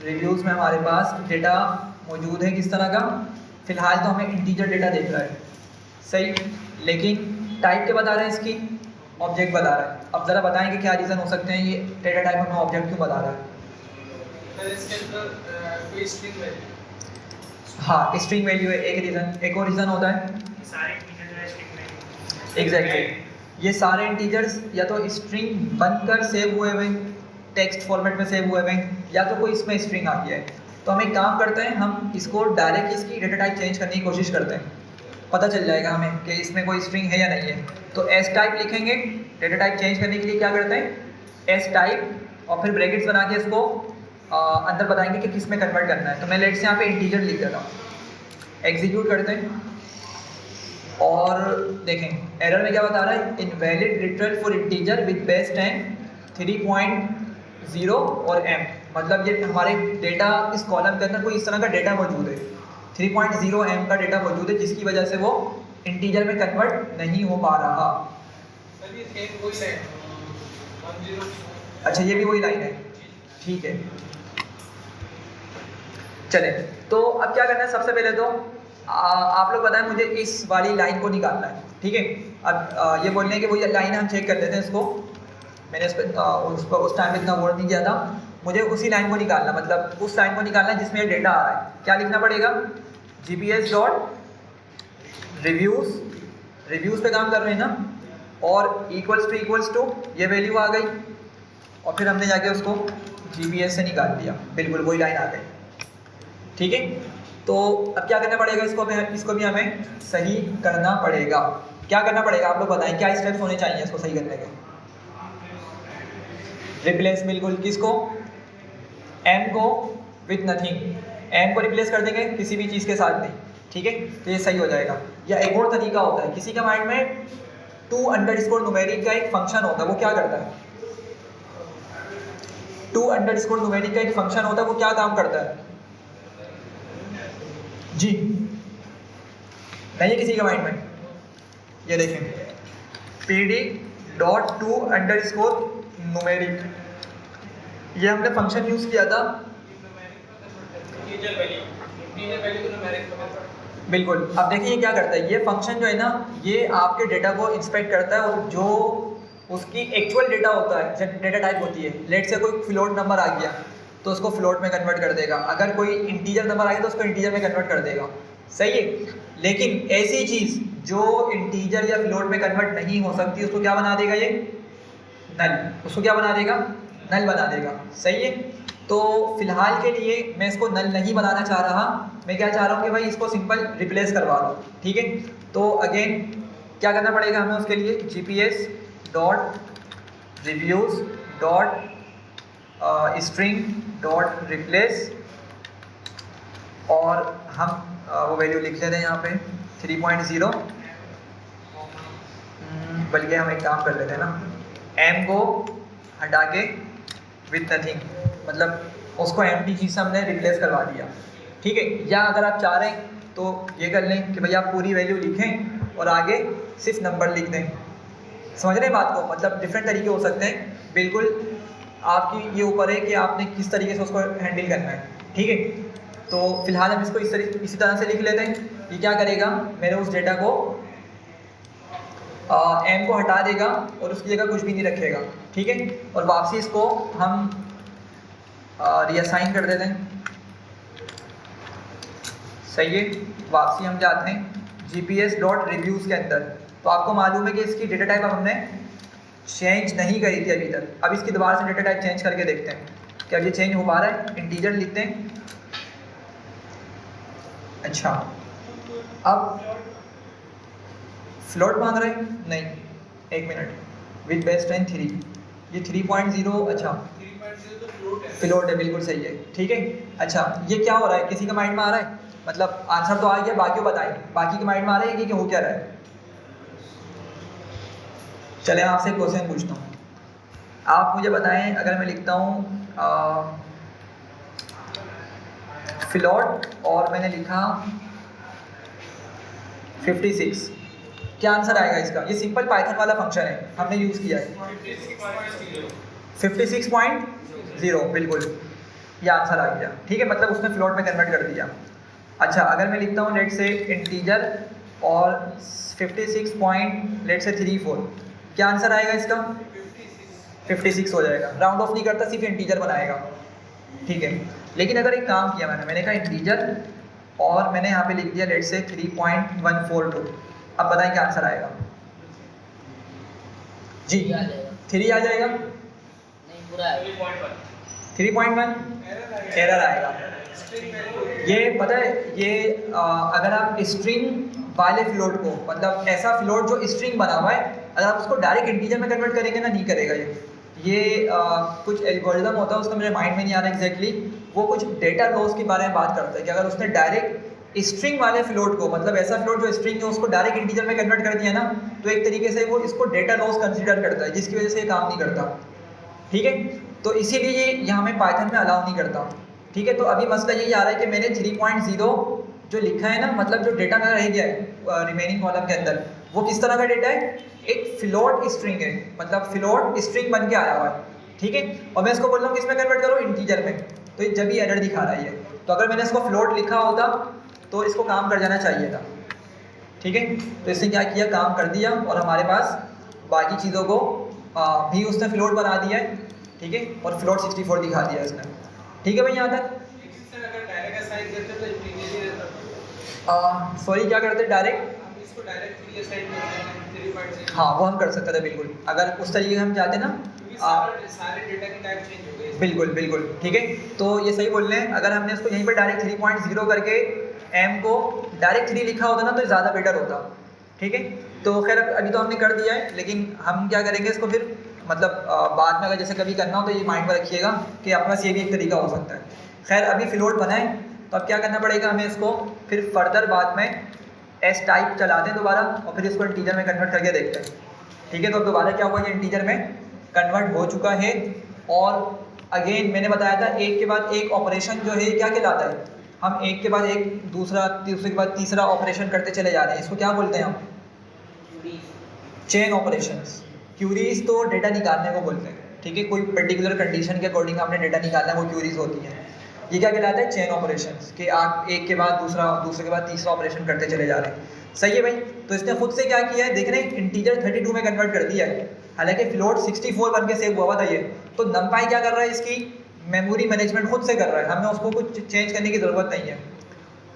रिव्यूज़ में हमारे पास डेटा मौजूद है किस तरह का, फ़िलहाल तो हमें इंटीजर डेटा देख रहा है, सही। लेकिन टाइप क्या बता रहा है, इसकी ऑब्जेक्ट बता रहा है। अब ज़रा बताएं कि क्या रीज़न हो सकते हैं ये डेटा टाइप हमें ऑब्जेक्ट क्यों बता रहा है। हाँ स्ट्रिंग वैल्यू है एक रीज़न, एक और रीज़न होता है एग्जैक्टली ये सारे इंटीजर्स या तो स्ट्रिंग बनकर सेव हुए हुए, टेक्स्ट फॉर्मेट में सेव हुए हुए, या तो कोई इसमें स्ट्रिंग आ गया है। तो हम एक काम करते हैं, हम इसको डायरेक्ट इसकी डेटा टाइप चेंज करने की कोशिश करते हैं, पता चल जाएगा हमें कि इसमें कोई स्ट्रिंग है या नहीं है। तो एस टाइप लिखेंगे, डेटा टाइप चेंज करने के लिए क्या करते हैं एस टाइप और फिर ब्रैकेट्स बना के इसको अंदर बताएंगे कि किस में कन्वर्ट करना है। तो मैं लेट से यहाँ पे इंटीजर लिख देता हूँ, एग्जीक्यूट करते हैं और देखें एरर में क्या बता रहा है, invalid return for integer with base 10 3.0 और m, मतलब ये हमारे डेटा इस कॉलम के अंदर कोई इस तरह का डेटा मौजूद है, 3.0 m का डेटा मौजूद है जिसकी वजह से वो इंटीजर में कन्वर्ट नहीं हो पा रहा। अच्छा ये भी वही लाइन है, ठीक है। चले तो अब क्या करना है, सबसे पहले तो आप लोग बताएं मुझे इस वाली लाइन को निकालना है, ठीक है। अब ये बोलने हैं कि वही लाइन हम चेक कर लेते हैं इसको, मैंने उस टाइम पे इतना वर्ड नहीं किया था। मुझे उसी लाइन को निकालना, मतलब उस लाइन को निकालना जिसमें डेटा आ रहा है। क्या लिखना पड़ेगा? GPS डॉट रिव्यूज़ पे काम कर रहे हैं ना, और इक्वल्स टू ये वैल्यू आ गई, और फिर हमने जाके उसको GPS से निकाल दिया, बिल्कुल वही लाइन आ गई। ठीक है, तो अब क्या करना पड़ेगा? इसको भी हमें सही करना पड़ेगा। क्या करना पड़ेगा आप लोग बताएं, क्या स्टेप्स होने चाहिए इसको सही करने के? रिप्लेस, बिल्कुल, किसको? m को विथ नथिंग, m को रिप्लेस कर देंगे किसी भी चीज़ के साथ नहीं। ठीक है, तो ये सही हो जाएगा। या एक और तरीका होता है, किसी के माइंड में to_ न्यूमेरिक का एक फंक्शन होता है, वो क्या करता है? to_ न्यूमेरिक का एक फंक्शन होता है, वो क्या काम करता है जी? नहीं है किसी के माइंड में? ये देखें, pd डॉट to_ न्यूमेरिक, ये हमने फंक्शन यूज़ किया था। बिल्कुल, अब देखिए ये क्या करता है, ये फंक्शन जो है ना, ये आपके डेटा को इंस्पेक्ट करता है, और जो उसकी एक्चुअल डेटा होता है, डेटा टाइप होती है, लेट से कोई फ्लोट नंबर आ गया तो उसको फ्लोट में कन्वर्ट कर देगा, अगर कोई इंटीजर नंबर आ गया तो उसको इंटीजर में कन्वर्ट कर देगा। सही है, लेकिन ऐसी चीज़ जो इंटीजर या फ्लोट में कन्वर्ट नहीं हो सकती, उसको क्या बना देगा? ये नल, उसको क्या बना देगा? नल बना देगा। सही है, तो फिलहाल के लिए मैं इसको नल नहीं बनाना चाह रहा, मैं क्या चाह रहा हूँ कि भाई इसको सिंपल रिप्लेस करवा दो। ठीक है, तो अगेन क्या करना पड़ेगा हमें उसके लिए? GPS dot reviews dot string dot replace, और हम वो वैल्यू लिख लेते हैं यहाँ पे 3.0, बल्कि हम एक काम कर लेते हैं ना, m को हटा के विथ नथिंग, मतलब उसको एम्प्टी चीज़ से हमने रिप्लेस करवा दिया। ठीक है, या अगर आप चाह रहे हैं तो ये कर लें कि भाई आप पूरी वैल्यू लिखें और आगे सिर्फ नंबर लिख दें। समझ रहे हैं बात को? मतलब डिफरेंट तरीके हो सकते हैं, बिल्कुल आपकी ये ऊपर है कि आपने किस तरीके से उसको हैंडल करना है। ठीक है, तो फिलहाल हम इसको इसी तरह से लिख लेते हैं। ये क्या करेगा, मेरे उस डेटा को m को हटा देगा और उसकी जगह कुछ भी नहीं रखेगा। ठीक है, और वापसी इसको हम रीअसाइन कर देते हैं। सही है, वापसी हम जाते हैं GPS डॉट रिव्यूज़ के अंदर। तो आपको मालूम है कि इसकी डेटा टाइप अब हमने चेंज नहीं करी थी अभी तक। अब इसकी दोबारा से डेटा टाइप चेंज करके देखते हैं क्या ये चेंज हो पा रहा है। इंटीजर लिखते हैं। अच्छा, अब फ्लोट मांग रहे हैं? नहीं, एक मिनट, विद बेस 3, ये 3.0, अच्छा फ्लोट है, बिल्कुल सही है। ठीक है, अच्छा ये क्या हो रहा है, किसी का माइंड में आ रहा है? मतलब आंसर तो आ गया, बाकी बताएं, बाकी के माइंड में आ रहा है कि हो क्या रहा है? चले आपसे क्वेश्चन पूछता हूँ, आप मुझे बताएं, अगर मैं लिखता हूँ फ्लोट और मैंने लिखा 56, क्या आंसर आएगा इसका? ये सिंपल पाइथन वाला फंक्शन है, हमने यूज़ किया है 56.0, बिल्कुल ये आंसर आ गया। ठीक है, मतलब उसने फ्लोट में कन्वर्ट कर दिया। अच्छा, अगर मैं लिखता हूँ लेट से इंटीजर और 56.34, क्या आंसर आएगा इसका? 56 हो जाएगा। राउंड ऑफ नहीं करता, सिर्फ इंटीजर बनाएगा। ठीक है, लेकिन अगर एक काम किया मैंने कहा इंटीजर और मैंने यहाँ पे लिख दिया लेट से 3.142, अब बताएं क्या आंसर आएगा? जी 3 आ जाएगा? नहीं, पूरा 3.1 एरर आएगा। ये पता है, ये अगर आप स्ट्रिंग वाले फ्लोट को, मतलब ऐसा फ्लोट जो स्ट्रिंग बना हुआ है, अगर आप उसको डायरेक्ट इंटीजर में कन्वर्ट करेंगे ना, नहीं करेगा ये कुछ एल्गोरिदम होता है, उसका मेरे माइंड में नहीं आ रहा एग्जैक्टली, वो कुछ डेटा लॉस के बारे में बात करता है कि अगर उसने डायरेक्ट स्ट्रिंग वाले फ्लोट को, मतलब ऐसा फ्लोट जो स्ट्रिंग है उसको डायरेक्ट इंटीजर में कन्वर्ट कर दिया ना, तो एक तरीके से वो इसको डेटा लॉस कंसीडर करता है, जिसकी वजह से ये काम नहीं करता। ठीक है, तो इसीलिए ये यहाँ में पाइथन में अलाउ नहीं करता। ठीक है, तो अभी मसला यही आ रहा है कि मैंने 3.0 जो लिखा है ना, मतलब जो डेटा मेरा रह गया है रिमेनिंग कॉलम के अंदर, वो किस तरह का डेटा है? एक फ्लोट स्ट्रिंग है, मतलब फ्लोट स्ट्रिंग बन के आया हुआ है। ठीक है, और मैं इसको बोल रहा हूँ किसमें कन्वर्ट करो? इंटीजर में। तो ये जब ही एरर दिखा रहा है। तो अगर मैंने इसको फ्लोट लिखा होता तो इसको काम कर जाना चाहिए था। ठीक है, तो इसने क्या किया, काम कर दिया, और हमारे पास बाकी चीज़ों को भी उसने फ्लोट बना दिया है। ठीक है, और फ्लोट 64 दिखा दिया इसने। ठीक है भाई यहाँ तक? लेकिन सर अगर डायरेक्ट असाइन करते तो इंटीजर ही रहता। सॉरी क्या करते डायरेक्ट? हम इसको डायरेक्ट 3 असाइन करते हैं 3.0। हाँ वो हम कर सकते थे बिल्कुल, अगर उस तरीके से हम चाहते ना। क्योंकि सारे डेटा की टाइप चेंज हो गई। बिल्कुल बिल्कुल ठीक है, तो ये सही बोल रहे हैं। अगर हमने इसको यहीं पर डायरेक्ट 3.0 करके m को डायरेक्ट 3 लिखा होता ना तो ज़्यादा बेटर होता। ठीक है, तो खैर अभी तो हमने कर दिया है, लेकिन हम क्या करेंगे इसको फिर मतलब बाद में अगर जैसे कभी करना हो तो ये माइंड में रखिएगा कि अपना से ये भी एक तरीका हो सकता है। खैर अभी फ्लोट बनाए तो अब क्या करना पड़ेगा हमें, इसको फिर फर्दर बाद में एस टाइप चलाते हैं दोबारा और फिर इसको इंटीजर में कन्वर्ट करके देखते हैं। ठीक है, तो अब दोबारा क्या हुआ, ये इंटीजर में कन्वर्ट हो चुका है। और अगेन मैंने बताया था एक के बाद एक ऑपरेशन जो है क्या कहलाता है, हम एक के बाद एक दूसरे के बाद तीसरा ऑपरेशन करते चले जा रहे हैं। इसको क्या बोलते हैं हम? Chain operations. क्यूरीज तो डेटा निकालने को बोलते हैं। ठीक है, कोई पर्टिकुलर कंडीशन के अकॉर्डिंग आपने डेटा निकालना है, वो क्यूरीज होती हैं। ये क्या कहलाता है? चेन ऑपरेशंस, कि आप एक के बाद दूसरा, दूसरे के बाद तीसरा ऑपरेशन करते चले जा रहे हैं। सही है भाई, तो इसने खुद से क्या किया है देख रहे हैं, इंटीजर 32 में कन्वर्ट कर दिया है, हालांकि फ्लोट 64 बन के सेव हुआ था ये। तो नमपाई क्या कर रहा है, इसकी मेमोरी मैनेजमेंट खुद से कर रहा है, हमें उसको कुछ चेंज करने की ज़रूरत नहीं है।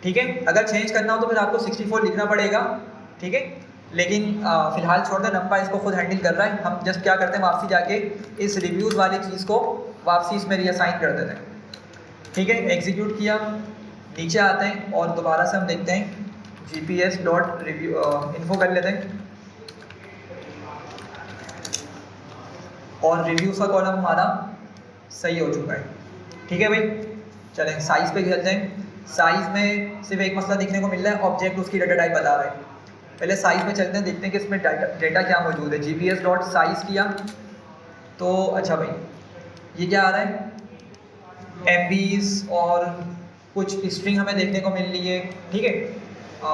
ठीक है, अगर चेंज करना हो तो फिर आपको 64 लिखना पड़ेगा। ठीक है, लेकिन फिलहाल छोड़ दें, नमपाई इसको खुद हैंडल कर रहा है। हम जस्ट क्या करते हैं, वापसी जाके इस रिव्यूज़ वाली चीज़ को वापसी इसमें रीअसाइन कर देते हैं। ठीक है, एग्जीक्यूट किया, नीचे आते हैं और दोबारा से हम देखते हैं gps.review इन्फो कर लेते हैं और रिव्यूज़ का कॉलम हमारा सही हो चुका है। ठीक है भाई, चलें साइज़ पे चलते हैं। साइज़ में सिर्फ एक मसला देखने को मिल रहा है, ऑब्जेक्ट उसकी डेटा टाइप बता रहा है। पहले साइज़ में चलते हैं, देखते हैं कि इसमें डेटा क्या मौजूद है। gps.size किया तो अच्छा भाई ये क्या आ रहा है, MBs और कुछ स्ट्रिंग हमें देखने को मिल रही है। ठीक है,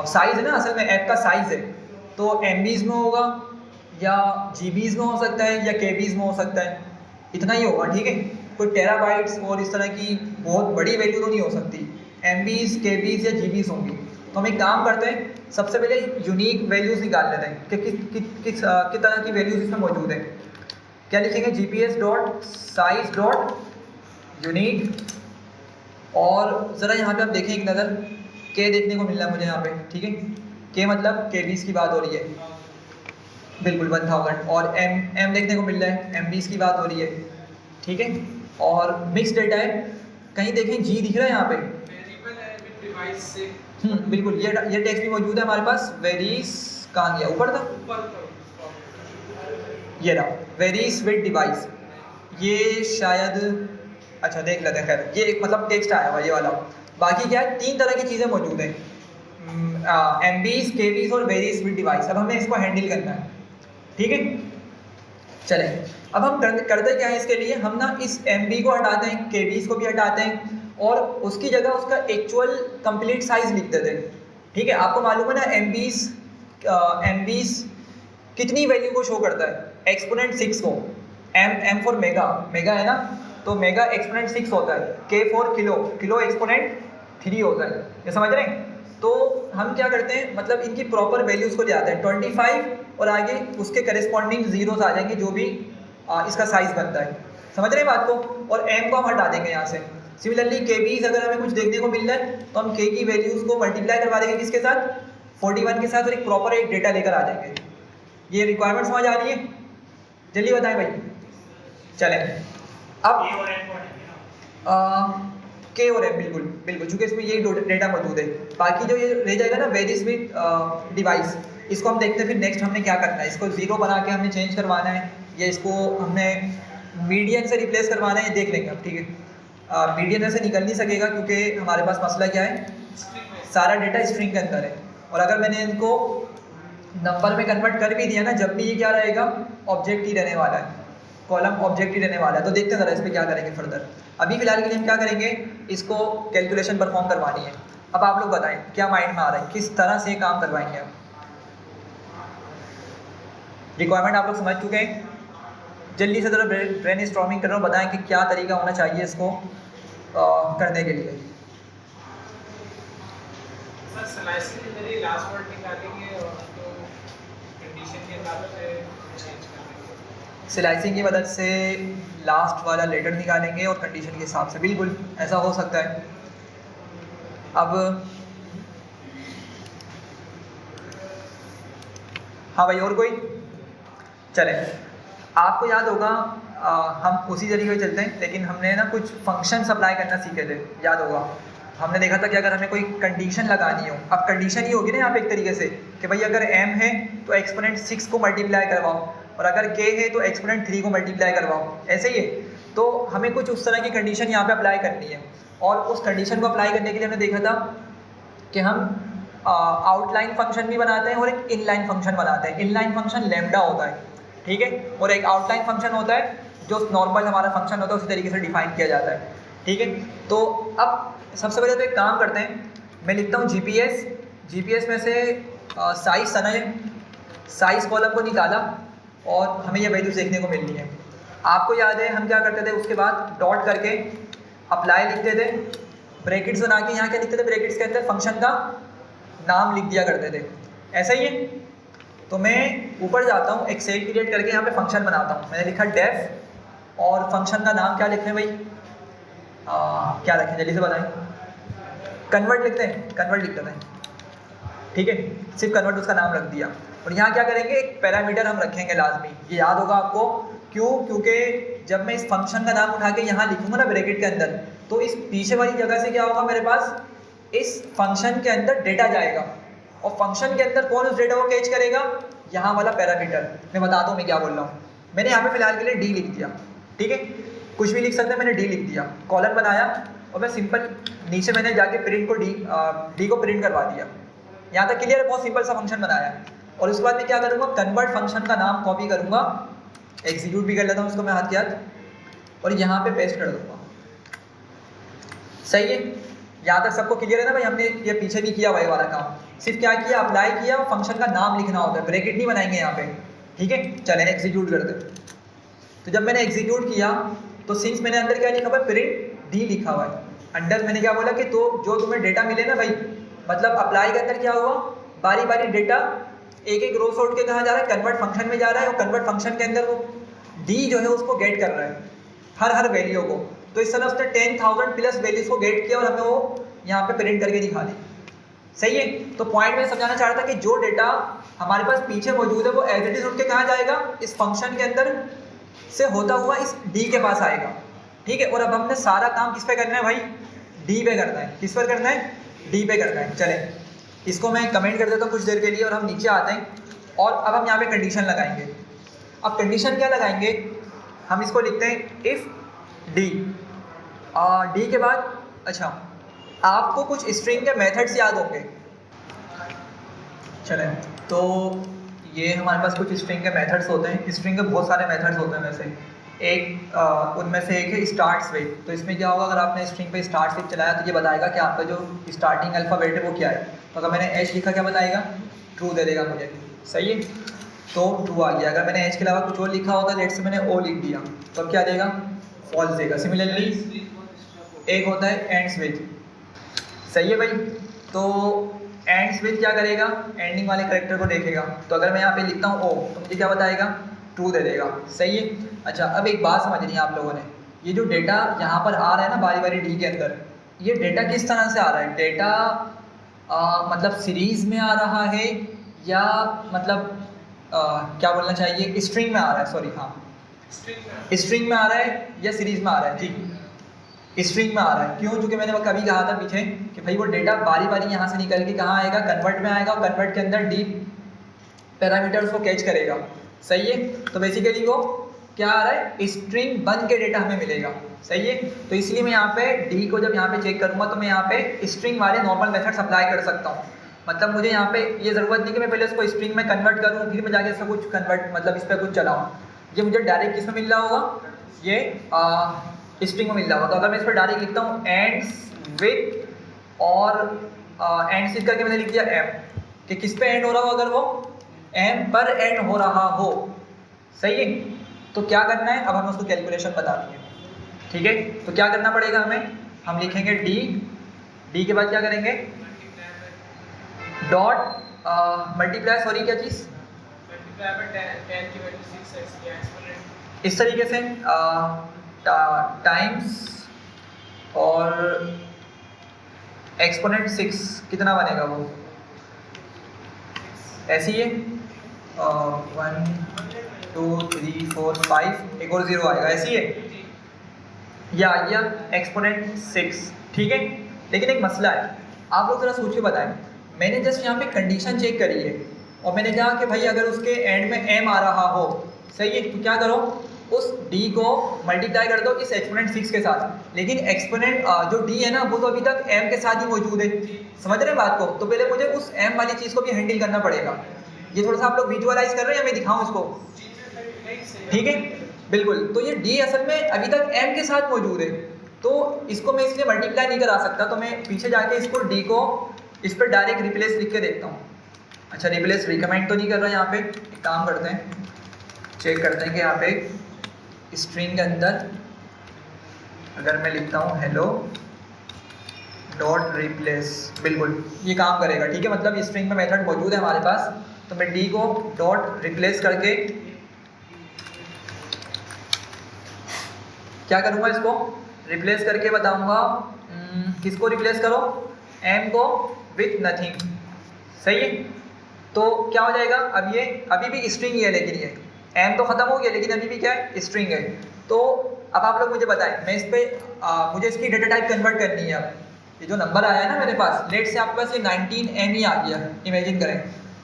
साइज़ है ना, असल में ऐप का साइज़ है, तो MBs में होगा या GBs में हो सकता है या KBs में हो सकता है, इतना ही होगा। ठीक है, कोई टेराबाइट्स और इस तरह की बहुत बड़ी वैल्यू तो नहीं हो सकती, MBs KBs या GBs होंगी। तो हम एक काम करते हैं, सबसे पहले यूनिक वैल्यूज़ निकाल लेते हैं कि किस तरह की वैल्यूज़ इसमें मौजूद है। क्या लिखेंगे, gps.size.unique, और ज़रा यहाँ पे आप देखें एक नज़र, के देखने को मिल रहा है मुझे यहाँ पे। ठीक है, के मतलब KBs की बात हो रही है, बिल्कुल 1000, और M देखने को मिल रहा है, MBs की बात हो रही है। ठीक है, और मिक्स डेटा है, कहीं देखें जी दिख रहा है यहाँ पे, वेरिएबल है विद डिवाइस से। बिल्कुल, ये टेक्स्ट भी मौजूद है हमारे पास। वेरीज कहाँ गया, ऊपर था, ऊपर ये रहा, वेरीज विद डिवाइस। ये शायद अच्छा देख लेते हैं, खैर ये एक मतलब टेक्स्ट आया हुआ ये वाला। बाकी क्या है, 3 तरह की चीज़ें मौजूद हैं, MBs KBs और वेरीज विद डिवाइस। अब हमें इसको हैंडल करना है। ठीक है, चलें अब हम करते क्या है इसके लिए, हम ना इस MB को हटाते हैं, KBs को भी हटाते हैं और उसकी जगह उसका एक्चुअल कंप्लीट साइज लिख देते हैं। ठीक है, आपको मालूम है ना MBs कितनी वैल्यू को शो करता है, एक्सपोनेंट 6 को। M फॉर मेगा, मेगा है ना, तो मेगा एक्सपोनेंट 6 होता है, K for kilo, kilo exponent 3 होता है। ये समझ रहे हैं? तो हम क्या करते हैं, मतलब इनकी प्रॉपर वैल्यूज़ को ले आते हैं 25 और आगे उसके करस्पॉन्डिंग जीरोस आ जाएंगे जो भी इसका साइज़ बनता है। समझ रहे हैं बात को? और M को हम हटा देंगे यहाँ से। सिमिलरली KBs अगर हमें कुछ देखने को मिल रहा है तो हम K की वैल्यूज़ को मल्टीप्लाई करवा देंगे किसके साथ, 41 के साथ, और एक प्रॉपर एक डेटा लेकर आ जाएंगे। ये रिक्वायरमेंट समझ आ रही है? जल्दी बताएं भाई। चलें अब K और M, बिल्कुल बिल्कुल, चूँकि इसमें यही डेटा मौजूद है। बाकी जो ये रह जाएगा ना वेरीज विद डिवाइस, इसको हम देखते हैं फिर नेक्स्ट हमने क्या करना है। इसको 0 बना के हमने चेंज करवाना है या इसको हमने मीडियन से रिप्लेस करवाना है, ये देख लेंगे अब। ठीक है, मीडियन ऐसे निकल नहीं सकेगा क्योंकि हमारे पास मसला क्या है, सारा डेटा स्ट्रिंग के अंदर है। और अगर मैंने इनको नंबर में कन्वर्ट कर भी दिया ना, जब भी ये क्या रहेगा, ऑब्जेक्ट ही रहने वाला है, कॉलम ऑब्जेक्ट ही रहने वाला है। तो देखते हैं ज़रा इस पर क्या करेंगे फर्दर। अभी फिलहाल के लिए हम क्या करेंगे, इसको कैलकुलेशन परफॉर्म करवानी है। अब आप लोग बताएं क्या माइंड में आ रहा है, किस तरह से काम करवाएंगे आप। रिक्वायरमेंट आप लोग समझ चुके हैं, जल्दी से ज़रा ब्रेन स्टॉर्मिंग कर रहा हूँ, बताएं कि क्या तरीका होना चाहिए इसको करने के लिए। सर स्लाइसिंग के जरिए लास्ट वर्ड निकालेंगे और उसको कंडीशन के हिसाब से चेंज करेंगे। स्लाइसिंग की मदद से लास्ट वाला लेटर निकालेंगे और कंडीशन के हिसाब से, बिल्कुल ऐसा हो सकता है। अब हाँ भाई, और कोई? चले, आपको याद होगा हम उसी तरीके से चलते हैं, लेकिन हमने ना कुछ फंक्शन अप्लाई करना सीखे थे, याद होगा। हमने देखा था कि अगर हमें कोई कंडीशन लगानी हो, अब कंडीशन ही होगी ना यहाँ पे एक तरीके से कि भाई अगर m है तो एक्सपोनेंट 6 को मल्टीप्लाई करवाओ, और अगर k है तो एक्सपोनेंट 3 को मल्टीप्लाई करवाओ, ऐसे ही है। तो हमें कुछ उस तरह की कंडीशन यहाँ पे अप्लाई करनी है, और उस कंडीशन को अप्लाई करने के लिए हमने देखा था कि हम आउटलाइन फंक्शन भी बनाते हैं और एक इनलाइन फंक्शन बनाते हैं। इनलाइन फंक्शन लैम्डा होता है, ठीक है, और एक आउटलाइन फंक्शन होता है जो नॉर्मल हमारा फंक्शन होता है उसी तरीके से डिफाइन किया जाता है, ठीक है। तो अब सबसे पहले तो एक काम करते हैं, मैं लिखता हूँ जीपीएस में से साइज था ना, ये साइज कॉलम को निकाला और हमें ये वैल्यूज देखने को मिलनी है। आपको याद है हम क्या करते थे, उसके बाद डॉट करके अप्लाई लिखते थे, ब्रैकेट्स बना के यहाँ क्या लिखते थे, ब्रैकेट्स के अंदर फंक्शन का नाम लिख दिया करते थे, ऐसा ही है। तो मैं ऊपर जाता हूँ, एक सेल क्रिएट करके यहाँ पे फंक्शन बनाता हूँ। मैंने लिखा डेफ, और फंक्शन का नाम क्या लिख रहे हैं भाई, क्या रखें जल्दी से बताएं, कन्वर्ट लिखते हैं, कन्वर्ट लिख देते हैं, ठीक है, सिर्फ कन्वर्ट उसका नाम रख दिया। और यहाँ क्या करेंगे, एक पैरामीटर हम रखेंगे लाजमी, ये याद होगा आपको, क्यों? क्योंकि जब मैं इस फंक्शन का नाम उठा के यहाँ लिखूंगा ना ब्रैकेट के अंदर, तो इस पीछे वाली जगह से क्या होगा, मेरे पास इस फंक्शन के अंदर डेटा जाएगा, और फंक्शन के अंदर कौन उस डेटा को कैच करेगा, यहाँ वाला पैरामीटर। मैं बताता हूँ मैं क्या बोल रहा हूँ। मैंने यहाँ पे फिलहाल के लिए डी लिख दिया, ठीक है, कुछ भी लिख सकते हैं, मैंने डी लिख दिया, कॉलम बनाया, और मैं सिंपल नीचे मैंने जाके प्रिंट को डी को प्रिंट करवा दिया। यहाँ तक क्लियर है, बहुत सिंपल सा फंक्शन बनाया। और उसके बाद मैं क्या करूँगा, कन्वर्ट फंक्शन का नाम कॉपी करूँगा, एग्जीक्यूट भी कर लेता हूँ उसको मैं हाथ के हाथ, और यहाँ पे पेस्ट कर दूँगा। सही है, यहाँ तक सबको क्लियर है ना भाई? हमने ये पीछे भी किया वही वाला काम, सिर्फ क्या किया, अप्लाई किया, फंक्शन का नाम लिखना होता है, ब्रैकेट नहीं बनाएंगे यहाँ पे, ठीक है। चले एग्जीक्यूट कर दे। तो जब मैंने एग्जीक्यूट किया तो सिंस मैंने अंदर क्या लिखा हुआ है, प्रिंट डी लिखा हुआ है, अंदर मैंने क्या बोला कि तो जो तुम्हें डेटा मिले ना भाई, मतलब अप्लाई के अंदर क्या हुआ, बारी बारी डेटा एक एक रो से उठ के कहाँ जा रहा है, कन्वर्ट फंक्शन में जा रहा है, और कन्वर्ट फंक्शन के अंदर वो डी जो है उसको गेट कर रहा है, हर वैल्यू को। तो इस तरह उसने 10,000 प्लस वैल्यूज को गेट किया और हमें वो यहाँ पे प्रिंट करके दिखा दी। सही है, तो पॉइंट में समझाना चाह रहा था कि जो डेटा हमारे पास पीछे मौजूद है वो एज इट इज उठ के कहाँ जाएगा, इस फंक्शन के अंदर से होता हुआ इस डी के पास आएगा, ठीक है। और अब हमने सारा काम किस पे करना है भाई, डी पे करना है। किस पर करना है, डी पे करना है। चले इसको मैं कमेंट कर देता हूँ कुछ देर के लिए, और हम नीचे आते हैं, और अब हम यहाँ पे कंडीशन लगाएंगे। अब कंडीशन क्या लगाएंगे, हम इसको लिखते हैं इफ़ डी, डी के बाद, अच्छा आपको कुछ स्ट्रिंग के मेथड्स याद होंगे। चलें, तो ये हमारे पास कुछ स्ट्रिंग के मेथड्स होते हैं। स्ट्रिंग के बहुत सारे मेथड्स होते हैं, वैसे एक उनमें से एक है स्टार्ट स्विच। तो इसमें क्या होगा, अगर आपने स्ट्रिंग पे स्टार्ट स्विच चलाया तो ये बताएगा कि आपका जो स्टार्टिंग अल्फ़ाबेट है वो क्या है। तो अगर मैंने एच लिखा क्या बताएगा, ट्रू दे देगा मुझे, सही है, तो ट्रू आ गया। अगर मैंने एच के अलावा कुछ और लिखा होता, लेट से मैंने ओ लिख दिया, तो अब क्या देगा, फॉल्स देगा। सिमिलरली एक होता है एंड स्विच, सही है भाई। तो एंड स्विच क्या करेगा, एंडिंग वाले करेक्टर को देखेगा। तो अगर मैं यहाँ पे लिखता हूँ ओ, तो मुझे क्या बताएगा, ट्रू दे देगा, सही है। अच्छा, अब एक बात समझनी है आप लोगों ने, ये जो डेटा यहाँ पर आ रहा है ना बारी बारी डी के अंदर, ये डेटा किस तरह से आ रहा है, डेटा मतलब सीरीज़ में आ रहा है, या मतलब क्या बोलना चाहिए, स्ट्रिंग में आ रहा है, सॉरी हाँ स्ट्रिंग में आ रहा है या सीरीज़ में आ रहा है, जी स्ट्रिंग में आ रहा है। क्यों, क्योंकि मैंने कभी कहा था पीछे कि भाई वो डेटा बारी बारी यहाँ से निकल के कहाँ आएगा, कन्वर्ट में आएगा, और कन्वर्ट के अंदर डी पैरामीटर्स को कैच करेगा, सही है। तो बेसिकली वो क्या आ रहा है, स्ट्रिंग बन के डेटा हमें मिलेगा, सही है। तो इसलिए मैं यहाँ पे डी को जब यहाँ पे चेक करूँगा तो मैं यहाँ पे स्ट्रिंग वाले नॉर्मल मेथड्स अप्लाई कर सकता हूँ। मतलब मुझे यहाँ पे ये ज़रूरत नहीं कि मैं पहले उसको स्ट्रिंग में कन्वर्ट करूँ फिर मैं जाके इसका कुछ कन्वर्ट मतलब इस पर कुछ चलाऊँ। ये मुझे डायरेक्ट किस में मिल रहा होगा, ये स्ट्रिंग में मिल रहा होगा। तो अगर मैं इस पर डायरेक्ट लिखता हूँ एंड्स विथ, और एंड्स विथ करके मैंने लिख दिया एम, कि किस पे एंड हो रहा हो, अगर वो एम पर एंड हो रहा हो, सही है। तो क्या करना है, अब हमें उसको कैलकुलेशन बता दिए, ठीक है। तो क्या करना पड़ेगा हमें, हम लिखेंगे डी, डी के बाद क्या करेंगे, डॉट मल्टीप्लाई, सॉरी क्या चीज़, इस तरीके से टाइम्स और एक्सपोनेंट 6 कितना बनेगा वो ऐसे ही है 1 2 3 4 5 एक और 0 आएगा ऐसे ही है, ये आ गया एक्सपोनेंट 6, ठीक है। लेकिन एक मसला है, आप लोग ज़रा सोच के बताएं, मैंने जस्ट यहाँ पे कंडीशन चेक करी है और मैंने कहा कि भाई अगर उसके एंड में m आ रहा हो, सही है, तो क्या करो उस d को मल्टीप्लाई कर दो इस एक्सपोनेंट 6 के साथ। लेकिन एक्सपोनेंट जो d है ना वो तो अभी तक m के साथ ही मौजूद है, समझ रहे हैं बात को। तो पहले मुझे उस m वाली चीज़ को भी हैंडल करना पड़ेगा। ये थोड़ा सा आप लोग विजुअलाइज कर रहे हैं या मैं दिखाऊं इसको? ठीक है, बिल्कुल। तो ये d असल में अभी तक m के साथ मौजूद है, तो इसको मैं इसलिए मल्टीप्लाई नहीं करा सकता, तो मैं पीछे जाके इसको d को इस पर डायरेक्ट रिप्लेस लिख के देखता हूँ। अच्छा, रिप्लेस रिकमेंड तो नहीं कर रहा यहाँ पे, एक काम करते हैं, चेक करते हैं कि यहाँ पे स्ट्रिंग के अंदर अगर मैं लिखता हूँ हेलो डॉट रिप्लेस, बिल्कुल ये काम करेगा, ठीक है। मतलब स्ट्रिंग में मेथड मौजूद है हमारे पास, तो मैं d को डॉट रिप्लेस करके क्या करूँगा, इसको रिप्लेस करके बताऊँगा किसको रिप्लेस करो, m को विथ नथिंग, सही है। तो क्या हो जाएगा, अब ये अभी भी स्ट्रिंग ही है, लेकिन ये m तो ख़त्म हो गया लेकिन अभी भी क्या है, स्ट्रिंग है। तो अब आप लोग मुझे बताएं, मैं इस पर मुझे इसकी डेटा टाइप कन्वर्ट करनी है। अब ये जो नंबर आया है ना मेरे पास, लेट से आपके पास ये 19m ही आ गया, इमेजिन करें।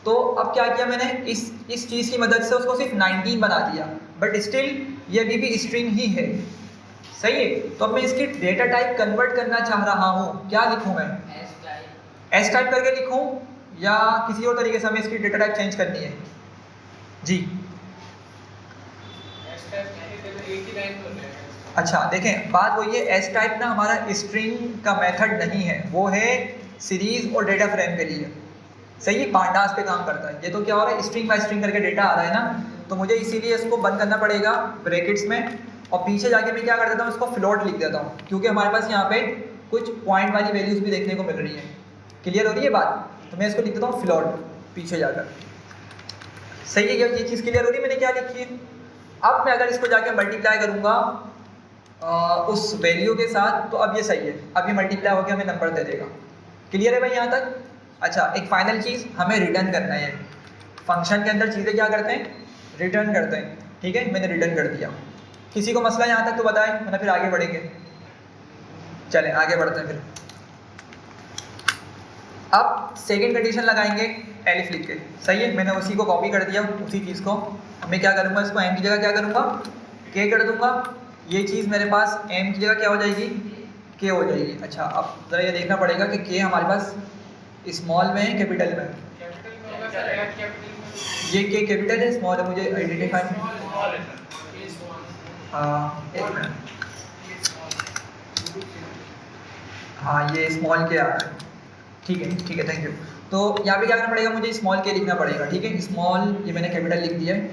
तो अब क्या किया मैंने, इस चीज़ की मदद से उसको सिर्फ 19 बना दिया, बट स्टिल ये अभी भी स्ट्रिंग ही है, सही है। तो अब मैं इसकी डेटा टाइप कन्वर्ट करना चाह रहा हूँ, क्या लिखूँ मैं, एस टाइप करके लिखूँ या किसी और तरीके से हमें इसकी डेटा टाइप चेंज करनी है जी। अच्छा देखें, बात वही है, एस टाइप ना हमारा स्ट्रिंग का मेथड नहीं है, वो है सीरीज और डेटा फ्रेम के लिए, सही है, पांडास पे काम करता है। ये तो क्या हो रहा है, स्ट्रिंग बाय स्ट्रिंग करके डेटा आ रहा है ना, तो मुझे इसीलिए इसको बंद करना पड़ेगा ब्रैकेट्स में, और पीछे जाके मैं क्या कर देता हूँ, इसको फ्लोट लिख देता हूँ, क्योंकि हमारे पास यहाँ पे कुछ पॉइंट वाली वैल्यूज भी देखने को मिल रही है। क्लियर हो रही है बात? तो मैं इसको लिख देता हूँ फ्लोट पीछे जाकर, सही है। ये चीज़ क्लियर हो रही है मैंने क्या लिखी है। अब मैं अगर इसको जाके मल्टीप्लाई करूँगा उस वैल्यू के साथ, तो अब ये सही है, अब ये मल्टीप्लाई होकर हमें नंबर दे देगा। क्लियर है भाई यहाँ तक? अच्छा, एक फाइनल चीज़ हमें रिटर्न करना है। फंक्शन के अंदर चीज़ें क्या करते हैं, रिटर्न करते हैं, ठीक है। मैंने रिटर्न कर दिया। किसी को मसला यहाँ तक तो बताएं, वरना फिर आगे बढ़ेंगे। चलें आगे बढ़ते हैं फिर। अब सेकंड कंडीशन लगाएंगे एलिफ लिख के, सही है। मैंने उसी को कॉपी कर दिया, उसी चीज़ को। अब मैं क्या करूँगा, इसको m की जगह क्या करूँगा, k कर दूँगा। ये चीज़ मेरे पास m की जगह क्या हो जाएगी, k हो जाएगी। अच्छा, अब ज़रा ये देखना पड़ेगा कि k हमारे पास स्मॉल में है कैपिटल में। ये k कैपिटल है स्मॉल है, मुझे आइडेंटिफाई, हाँ एक मिनट, हाँ ये स्मॉल के आ रहा है, ठीक है थैंक यू। तो यहाँ पे क्या करना पड़ेगा, मुझे स्मॉल के लिखना पड़ेगा, ठीक है। स्मॉल, ये मैंने कैपिटल लिख दिया है,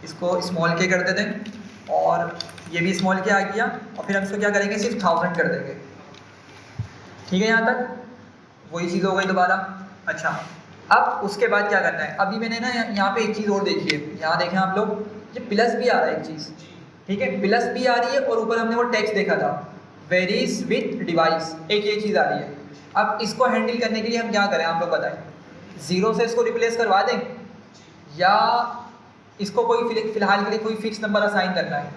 इसको स्मॉल के कर देते हैं, और ये भी स्मॉल के आ गया, और फिर हम इसको क्या करेंगे, सिर्फ 1000 कर देंगे, ठीक है। यहाँ तक वही चीज़ हो गई दोबारा। अच्छा, अब उसके बाद क्या करना है, अभी मैंने ना यहाँ पे एक चीज़ और देखी है, यहाँ देखें आप लोग, ये प्लस भी आ रहा है एक चीज़, ठीक है, प्लस भी आ रही है, और ऊपर हमने वो टेक्स्ट देखा था वेरीज विथ डिवाइस, एक ये चीज़ आ रही है। अब इसको हैंडल करने के लिए हम क्या करें, आप लोग बताएं, 0 से इसको रिप्लेस करवा दें या इसको कोई फिलहाल के लिए कोई फिक्स नंबर असाइन करना है।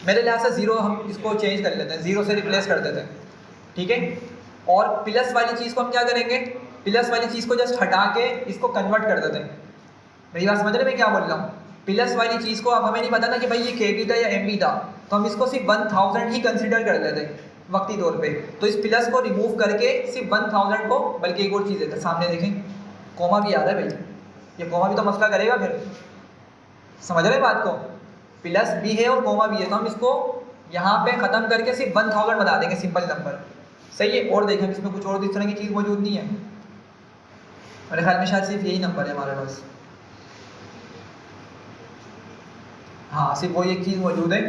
मेरे लिहाज से 0 हम इसको चेंज कर लेते हैं, 0 से रिप्लेस कर देते हैं, ठीक है। और प्लस वाली चीज़ को हम क्या करेंगे, प्लस वाली चीज़ को जस्ट हटा के इसको कन्वर्ट कर देते हैं। मेरी बात समझ रहे मैं क्या बोल रहा हूँ। प्लस वाली चीज़ को अब हमें नहीं पता ना कि भाई ये के बी था या एम बी था, तो हम इसको सिर्फ 1000 ही कंसिडर कर लेते हैं वक्ती तौर पे। तो इस प्लस को रिमूव करके सिर्फ 1000 को, बल्कि एक और चीज़ है, सामने देखें कोमा भी आ रहा है भाई, ये कोमा भी तो मसला करेगा फिर, समझ रहे बात को। प्लस भी है और कोमा भी है, तो हम इसको यहाँ पे ख़त्म करके सिर्फ 1000 बना देंगे, सिंपल नंबर, सही है। और देखें इसमें कुछ और इस तरह की चीज़ मौजूद नहीं है, मेरे ख्याल में शायद सिर्फ यही नंबर है हमारे पास, हाँ सिर्फ वही एक चीज़ मौजूद है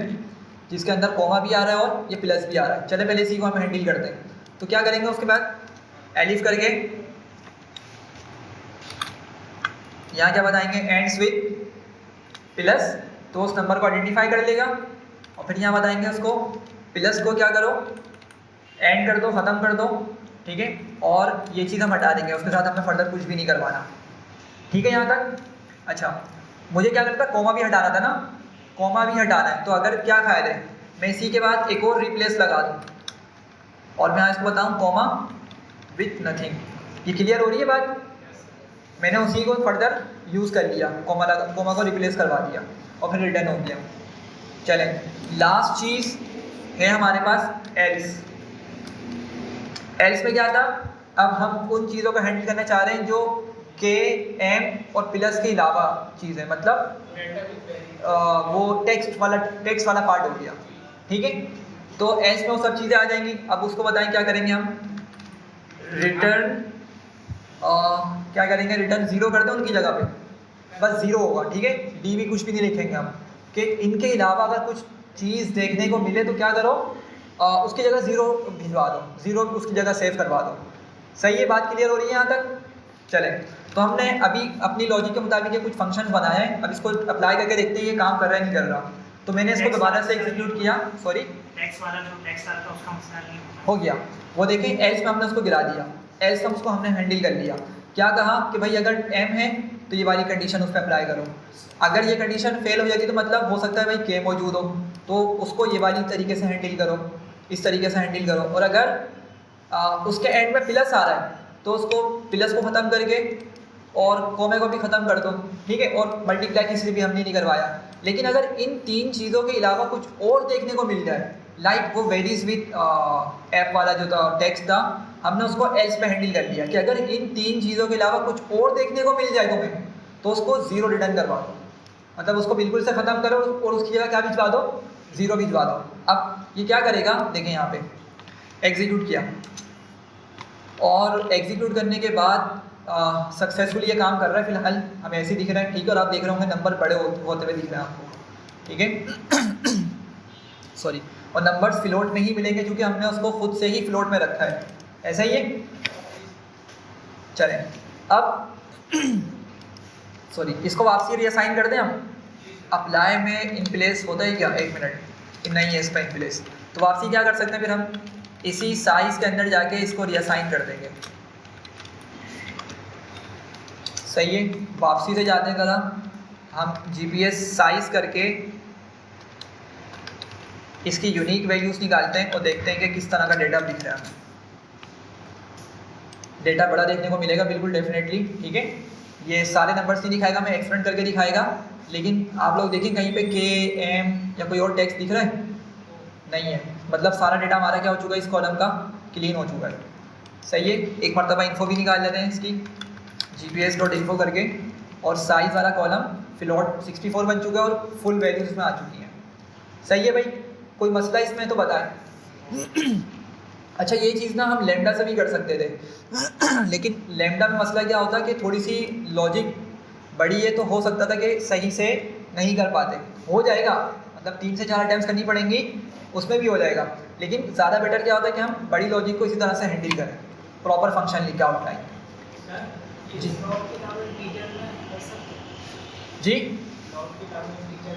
जिसके अंदर कोमा भी आ रहा है और ये प्लस भी आ रहा है। चले पहले इसी को हम हैंडल करते हैं। तो क्या करेंगे, उसके बाद एलिफ करके यहाँ क्या बताएंगे, एंड्स विथ प्लस तो उस नंबर को आइडेंटिफाई कर लेगा और फिर यहाँ बताएंगे उसको प्लस को क्या करो, एंड कर दो, ख़त्म कर दो, ठीक है। और ये चीज़ हम हटा देंगे, उसके साथ हमें फर्दर कुछ भी नहीं करवाना, ठीक है यहाँ तक। अच्छा, मुझे क्या लगता है कॉमा भी हटाना था ना, कॉमा भी हटाना है, तो अगर क्या फ़ायदा है मैं इसी के बाद एक और रिप्लेस लगा दूँ और मैं यहाँ इसको बताऊँ कॉमा विथ नथिंग, ये क्लियर हो रही है बात। मैंने उसी को फर्दर यूज़ कर लिया, कॉमा को रिप्लेस करवा दिया और फिर रिटर्न हो गया। चलें, लास्ट चीज़ है हमारे पास एल्स। एल्स में क्या था, अब हम उन चीज़ों को हैंडल करना चाह रहे हैं जो के, एम और प्लस के अलावा चीज़ है, मतलब वो टेक्स्ट वाला पार्ट हो गया, ठीक है। तो एल्स में वो सब चीज़ें आ जाएंगी। अब उसको बताएं क्या करेंगे हम, रिटर्न क्या करेंगे, रिटर्न 0 कर दें उनकी जगह पे, बस 0 होगा, ठीक है। डी भी कुछ भी नहीं लिखेंगे हम, कि इनके अलावा अगर कुछ चीज़ देखने को मिले तो क्या करो, उसकी जगह 0 भिजवा दो, 0 उसकी जगह सेव करवा दो। सही है, बात क्लियर हो रही है यहाँ तक। चलें, तो हमने अभी अपनी लॉजिक के मुताबिक ये कुछ फंक्शन बनाए हैं, अब इसको अप्लाई करके देखते हैं ये काम कर रहा है नहीं कर रहा। तो मैंने इसको दोबारा से एग्जीक्यूट किया, सॉरी टेक्स्ट वाला जो टेक्स्ट आता है उसका मसला नहीं हो गया, वो देखें एल्स में हमने उसको गिरा दिया, एल्स में उसको हमने हैंडल कर लिया। क्या कहा कि भाई अगर एम है तो ये वाली कंडीशन उस पर अप्लाई करो, अगर ये कंडीशन फेल हो जाती तो मतलब हो सकता है भाई के मौजूद हो, तो उसको ये वाली तरीके से हैंडल करो, इस तरीके से हैंडल करो। और अगर उसके एंड में प्लस आ रहा है तो उसको प्लस को ख़त्म करके और कोमे को भी ख़त्म कर दो, ठीक है। और मल्टीप्लाई किसी भी हमने नहीं करवाया। लेकिन अगर इन 3 चीज़ों के अलावा कुछ और देखने को मिल जाए, लाइक वो वेरीज विथ ऐप वाला जो था टेक्स्ट था, हमने उसको एल्स पे हैंडल कर लिया कि अगर इन 3 चीज़ों के अलावा कुछ और देखने को मिल जाए तुम्हें तो उसको 0 रिटर्न करवा दो, मतलब उसको बिल्कुल से ख़त्म करो और उसकी जगह क्या भिजवा दो, 0 भिजवा दो। अब ये क्या करेगा, देखें यहाँ पे एग्जीक्यूट किया और एग्जीक्यूट करने के बाद सक्सेसफुली ये काम कर रहा है। फिलहाल हमें ऐसे दिख रहा है, ठीक है। और आप देख रहे होंगे नंबर बड़े होते हुए दिख रहे हैं आपको, ठीक है। सॉरी, और नंबर्स फ्लोट में ही मिलेंगे क्योंकि हमने उसको खुद से ही फ्लोट में रखा है, ऐसा ही है। चलें, अब सॉरी इसको वापसी रीअसाइन कर दें हम। अप्लाई में इन प्लेस होता है क्या, एक मिनट, नहीं है इसका इन प्लेस, तो वापसी क्या कर सकते हैं फिर हम इसी साइज़ के अंदर जाके इसको रीअसाइन कर देंगे। सही है, वापसी से जाते हैं ज़रा हम GPS साइज़ करके इसकी यूनिक वैल्यूज़ निकालते हैं और देखते हैं कि किस तरह का डेटा दिख रहा है। डेटा बड़ा देखने को मिलेगा बिल्कुल डेफिनेटली, ठीक है। ये सारे नंबर्स नहीं दिखाएगा, मैं एक्सपेंड करके दिखाएगा, लेकिन आप लोग देखें कहीं पे के, एम या कोई और टेक्स्ट दिख रहा है, नहीं है, मतलब सारा डेटा हमारा क्या हो चुका है, इस कॉलम का क्लीन हो चुका है। सही है, एक मरतबा इन्फो भी निकाल लेते हैं इसकी GPS.info करके, और साइज़ वाला कॉलम फ्लोट 64 बन चुका है और फुल वैल्यूज में आ चुकी हैं। सही है भाई, कोई मसला इसमें तो बताएं। अच्छा, ये चीज़ ना हम लैम्डा से भी कर सकते थे, लेकिन लैम्डा में मसला क्या होता है कि थोड़ी सी लॉजिक बड़ी है, तो हो सकता था कि सही से नहीं कर पाते। हो जाएगा, मतलब 3 से 4 अटैम्प्ट करनी पड़ेंगी, उसमें भी हो जाएगा, लेकिन ज़्यादा बेटर क्या होता है कि हम बड़ी लॉजिक को इसी तरह से हैंडल करें, प्रॉपर फंक्शन लिख के आउटलाइन। जी जी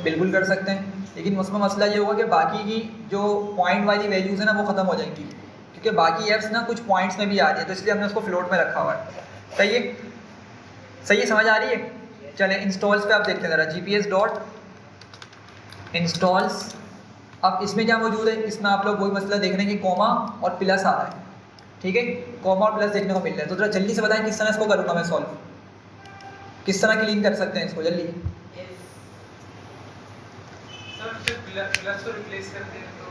बिल्कुल कर सकते हैं, लेकिन उसमें मसला ये होगा कि बाकी की जो पॉइंट वाली वैल्यूज़ है ना वो ख़त्म हो जाएंगी, क्योंकि बाकी ऐप्स ना कुछ पॉइंट्स में भी आ रही है, तो इसलिए हमने उसको फ्लोट में रखा हुआ है। सही है, सही है, समझ आ रही है। चलें, इंस्टॉल्स पे आप देखते हैं ज़रा, GPS.installs। अब इसमें क्या मौजूद है, इसमें आप लोग वही मसला देख रहे हैं कि कॉमा और प्लस आ रहा है, ठीक है, कॉमा और प्लस देखने को मिल रहा है। तो ज़रा जल्दी से बताएं किस तरह इसको करूँगा मैं सॉल्व, किस तरह क्लीन कर सकते हैं इसको जल्दी। प्लस को रिप्लेस करते हैं तो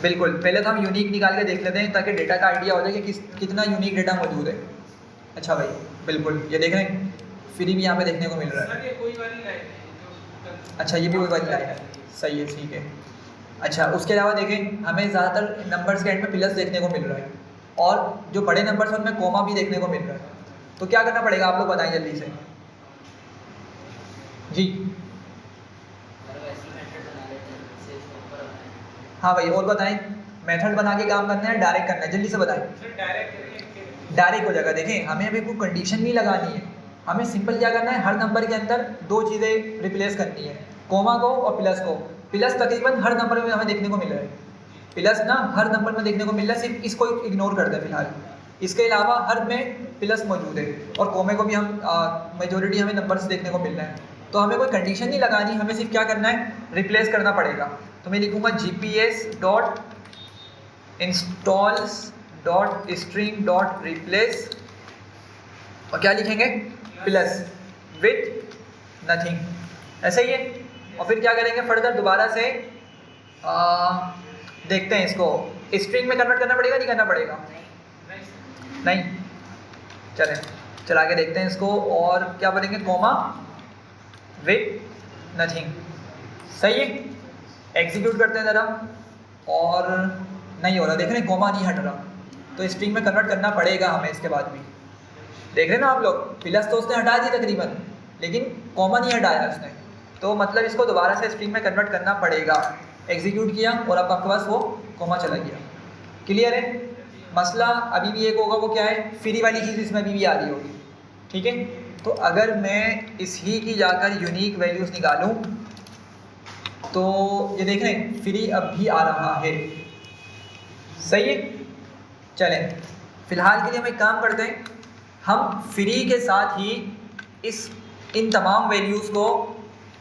बिल्कुल, पहले तो हम यूनिक निकाल के देख लेते हैं ताकि डेटा का आइडिया हो जाए कि कितना यूनिक डेटा मौजूद है। अच्छा भाई, बिल्कुल ये देख रहे हैं, फ्री भी यहाँ पे देखने को मिल रहा है। सर ये कोई वाली लाइन है जो अच्छा, ये भी वही वाली लाइन है, सही है, ठीक है। अच्छा, उसके अलावा देखें, हमें ज़्यादातर नंबर्स के एंड में प्लस देखने को मिल रहा है, और जो बड़े नंबर्स हैं उनमें कॉमा भी देखने को मिल रहा है। तो क्या करना पड़ेगा, आप लोग बताएं जल्दी से जी। हाँ भाई, और बताएं, मेथड बना के काम करना है, डायरेक्ट करना है, जल्दी से बताएं। सर डायरेक्ट करेंगे, डायरेक्ट हो जाएगा। देखें, हमें अभी कोई कंडीशन नहीं लगानी है, हमें सिंपल क्या करना है, हर नंबर के अंदर 2 चीज़ें रिप्लेस करनी है। कोमा को और प्लस को। प्लस तकरीबन हर नंबर में हमें देखने को मिल रहा है, प्लस ना हर नंबर में देखने को मिल रहा है, सिर्फ इसको इग्नोर कर दें फिलहाल। इसके अलावा हर में प्लस मौजूद है और कोमे को भी हम मेजोरिटी हमें नंबर्स देखने को मिल रहे हैं। तो हमें कोई कंडीशन नहीं लगानी, हमें सिर्फ क्या करना है, रिप्लेस करना पड़ेगा। तो मैं लिखूँगा gps.installs.string.replace और क्या लिखेंगे, प्लस विथ नथिंग, ऐसा ही है। और फिर क्या करेंगे, फर्दर दोबारा से देखते हैं इसको स्ट्रिंग में कन्वर्ट करना पड़ेगा, नहीं करना पड़ेगा, नहीं, चले आगे देखते हैं इसको। और क्या बोलेंगे, कोमा विथ नथिंग, सही है। एग्जीक्यूट करते हैं ज़रा, और नहीं हो रहा, देख रहे हैं कोमा नहीं हट रहा, तो स्ट्रिंग में कन्वर्ट करना पड़ेगा हमें इसके बाद भी। देख रहे हैं ना आप लोग, प्लस तो उसने हटा दी तकरीबन, लेकिन कोमा नहीं हटाया उसने, तो मतलब इसको दोबारा से स्ट्रिंग में कन्वर्ट करना पड़ेगा। एग्जीक्यूट किया और अब आपके पास वो कोमा चला गया। क्लियर है। मसला अभी भी एक होगा, वो क्या है, फ्री वाली चीज़ इसमें अभी भी आ रही होगी, ठीक है। तो अगर मैं इस ही की जाकर यूनिक वैल्यूज़ निकालूं तो ये देख रहे हैं फ्री अब भी आ रहा है, सही है। चलें फ़िलहाल के लिए हम एक काम करते हैं, हम फ्री के साथ ही इन तमाम वैल्यूज़ को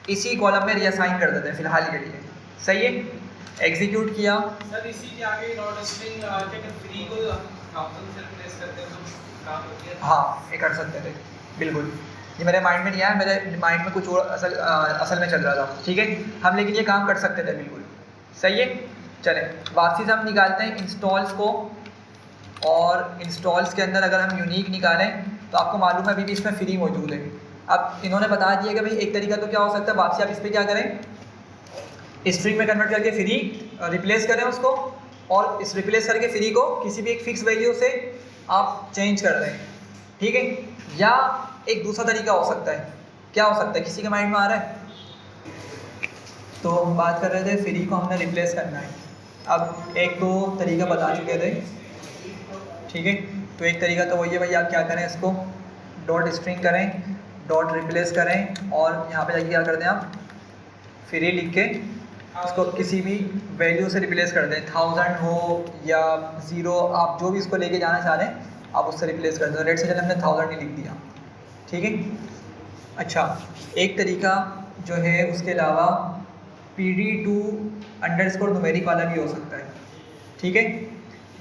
इसी कॉलम में रीअसाइन कर देते हैं फ़िलहाल के लिए, सही है। एग्जीक्यूट किया। सर इसी के आगे नॉट स्ट्रिंग के फ्री को 1000 से रिप्लेस करते हैं तो काम होती है। हाँ, ये कर सकते थे, बिल्कुल। ये मेरे माइंड में नहीं आया, मेरे माइंड में कुछ और असल में चल रहा था, ठीक है। हम लेकिन ये काम कर सकते थे, बिल्कुल सही है। चलें वापसी से हम निकालते हैं इंस्टॉल्स को, और इंस्टॉल्स के अंदर अगर हम यूनिक निकालें तो आपको मालूम है अभी भी इसमें फ्री मौजूद है। अब इन्होंने बता दिया कि भाई एक तरीका तो क्या हो सकता है, वापसी आप इस पर क्या करें, स्ट्रिंग में कन्वर्ट करके फ्री रिप्लेस करें उसको, और इस रिप्लेस करके फ्री को किसी भी एक फिक्स वैल्यू से आप चेंज कर दें, ठीक है। या एक दूसरा तरीका हो सकता है, क्या हो सकता है, किसी के माइंड में आ रहा है। तो हम बात कर रहे थे फ्री को हमने रिप्लेस करना है। अब एक तो तरीका बता चुके थे, ठीक है। तो एक तरीका तो वही है भाई, आप क्या करें, इसको डॉट स्ट्रिंग करें, डॉट रिप्लेस करें, और यहाँ पे जाके क्या कर दें, आप फ्री लिख के इसको किसी भी वैल्यू से रिप्लेस कर दें, 1000 हो या 0, आप जो भी इसको लेके जाना चाह रहे हैं आप उससे रिप्लेस कर दें। रेट से चले हमने 1000 ही लिख दिया, ठीक है। अच्छा, एक तरीका जो है उसके अलावा PD2_ न्यूमेरिक वाला भी हो सकता है, ठीक है।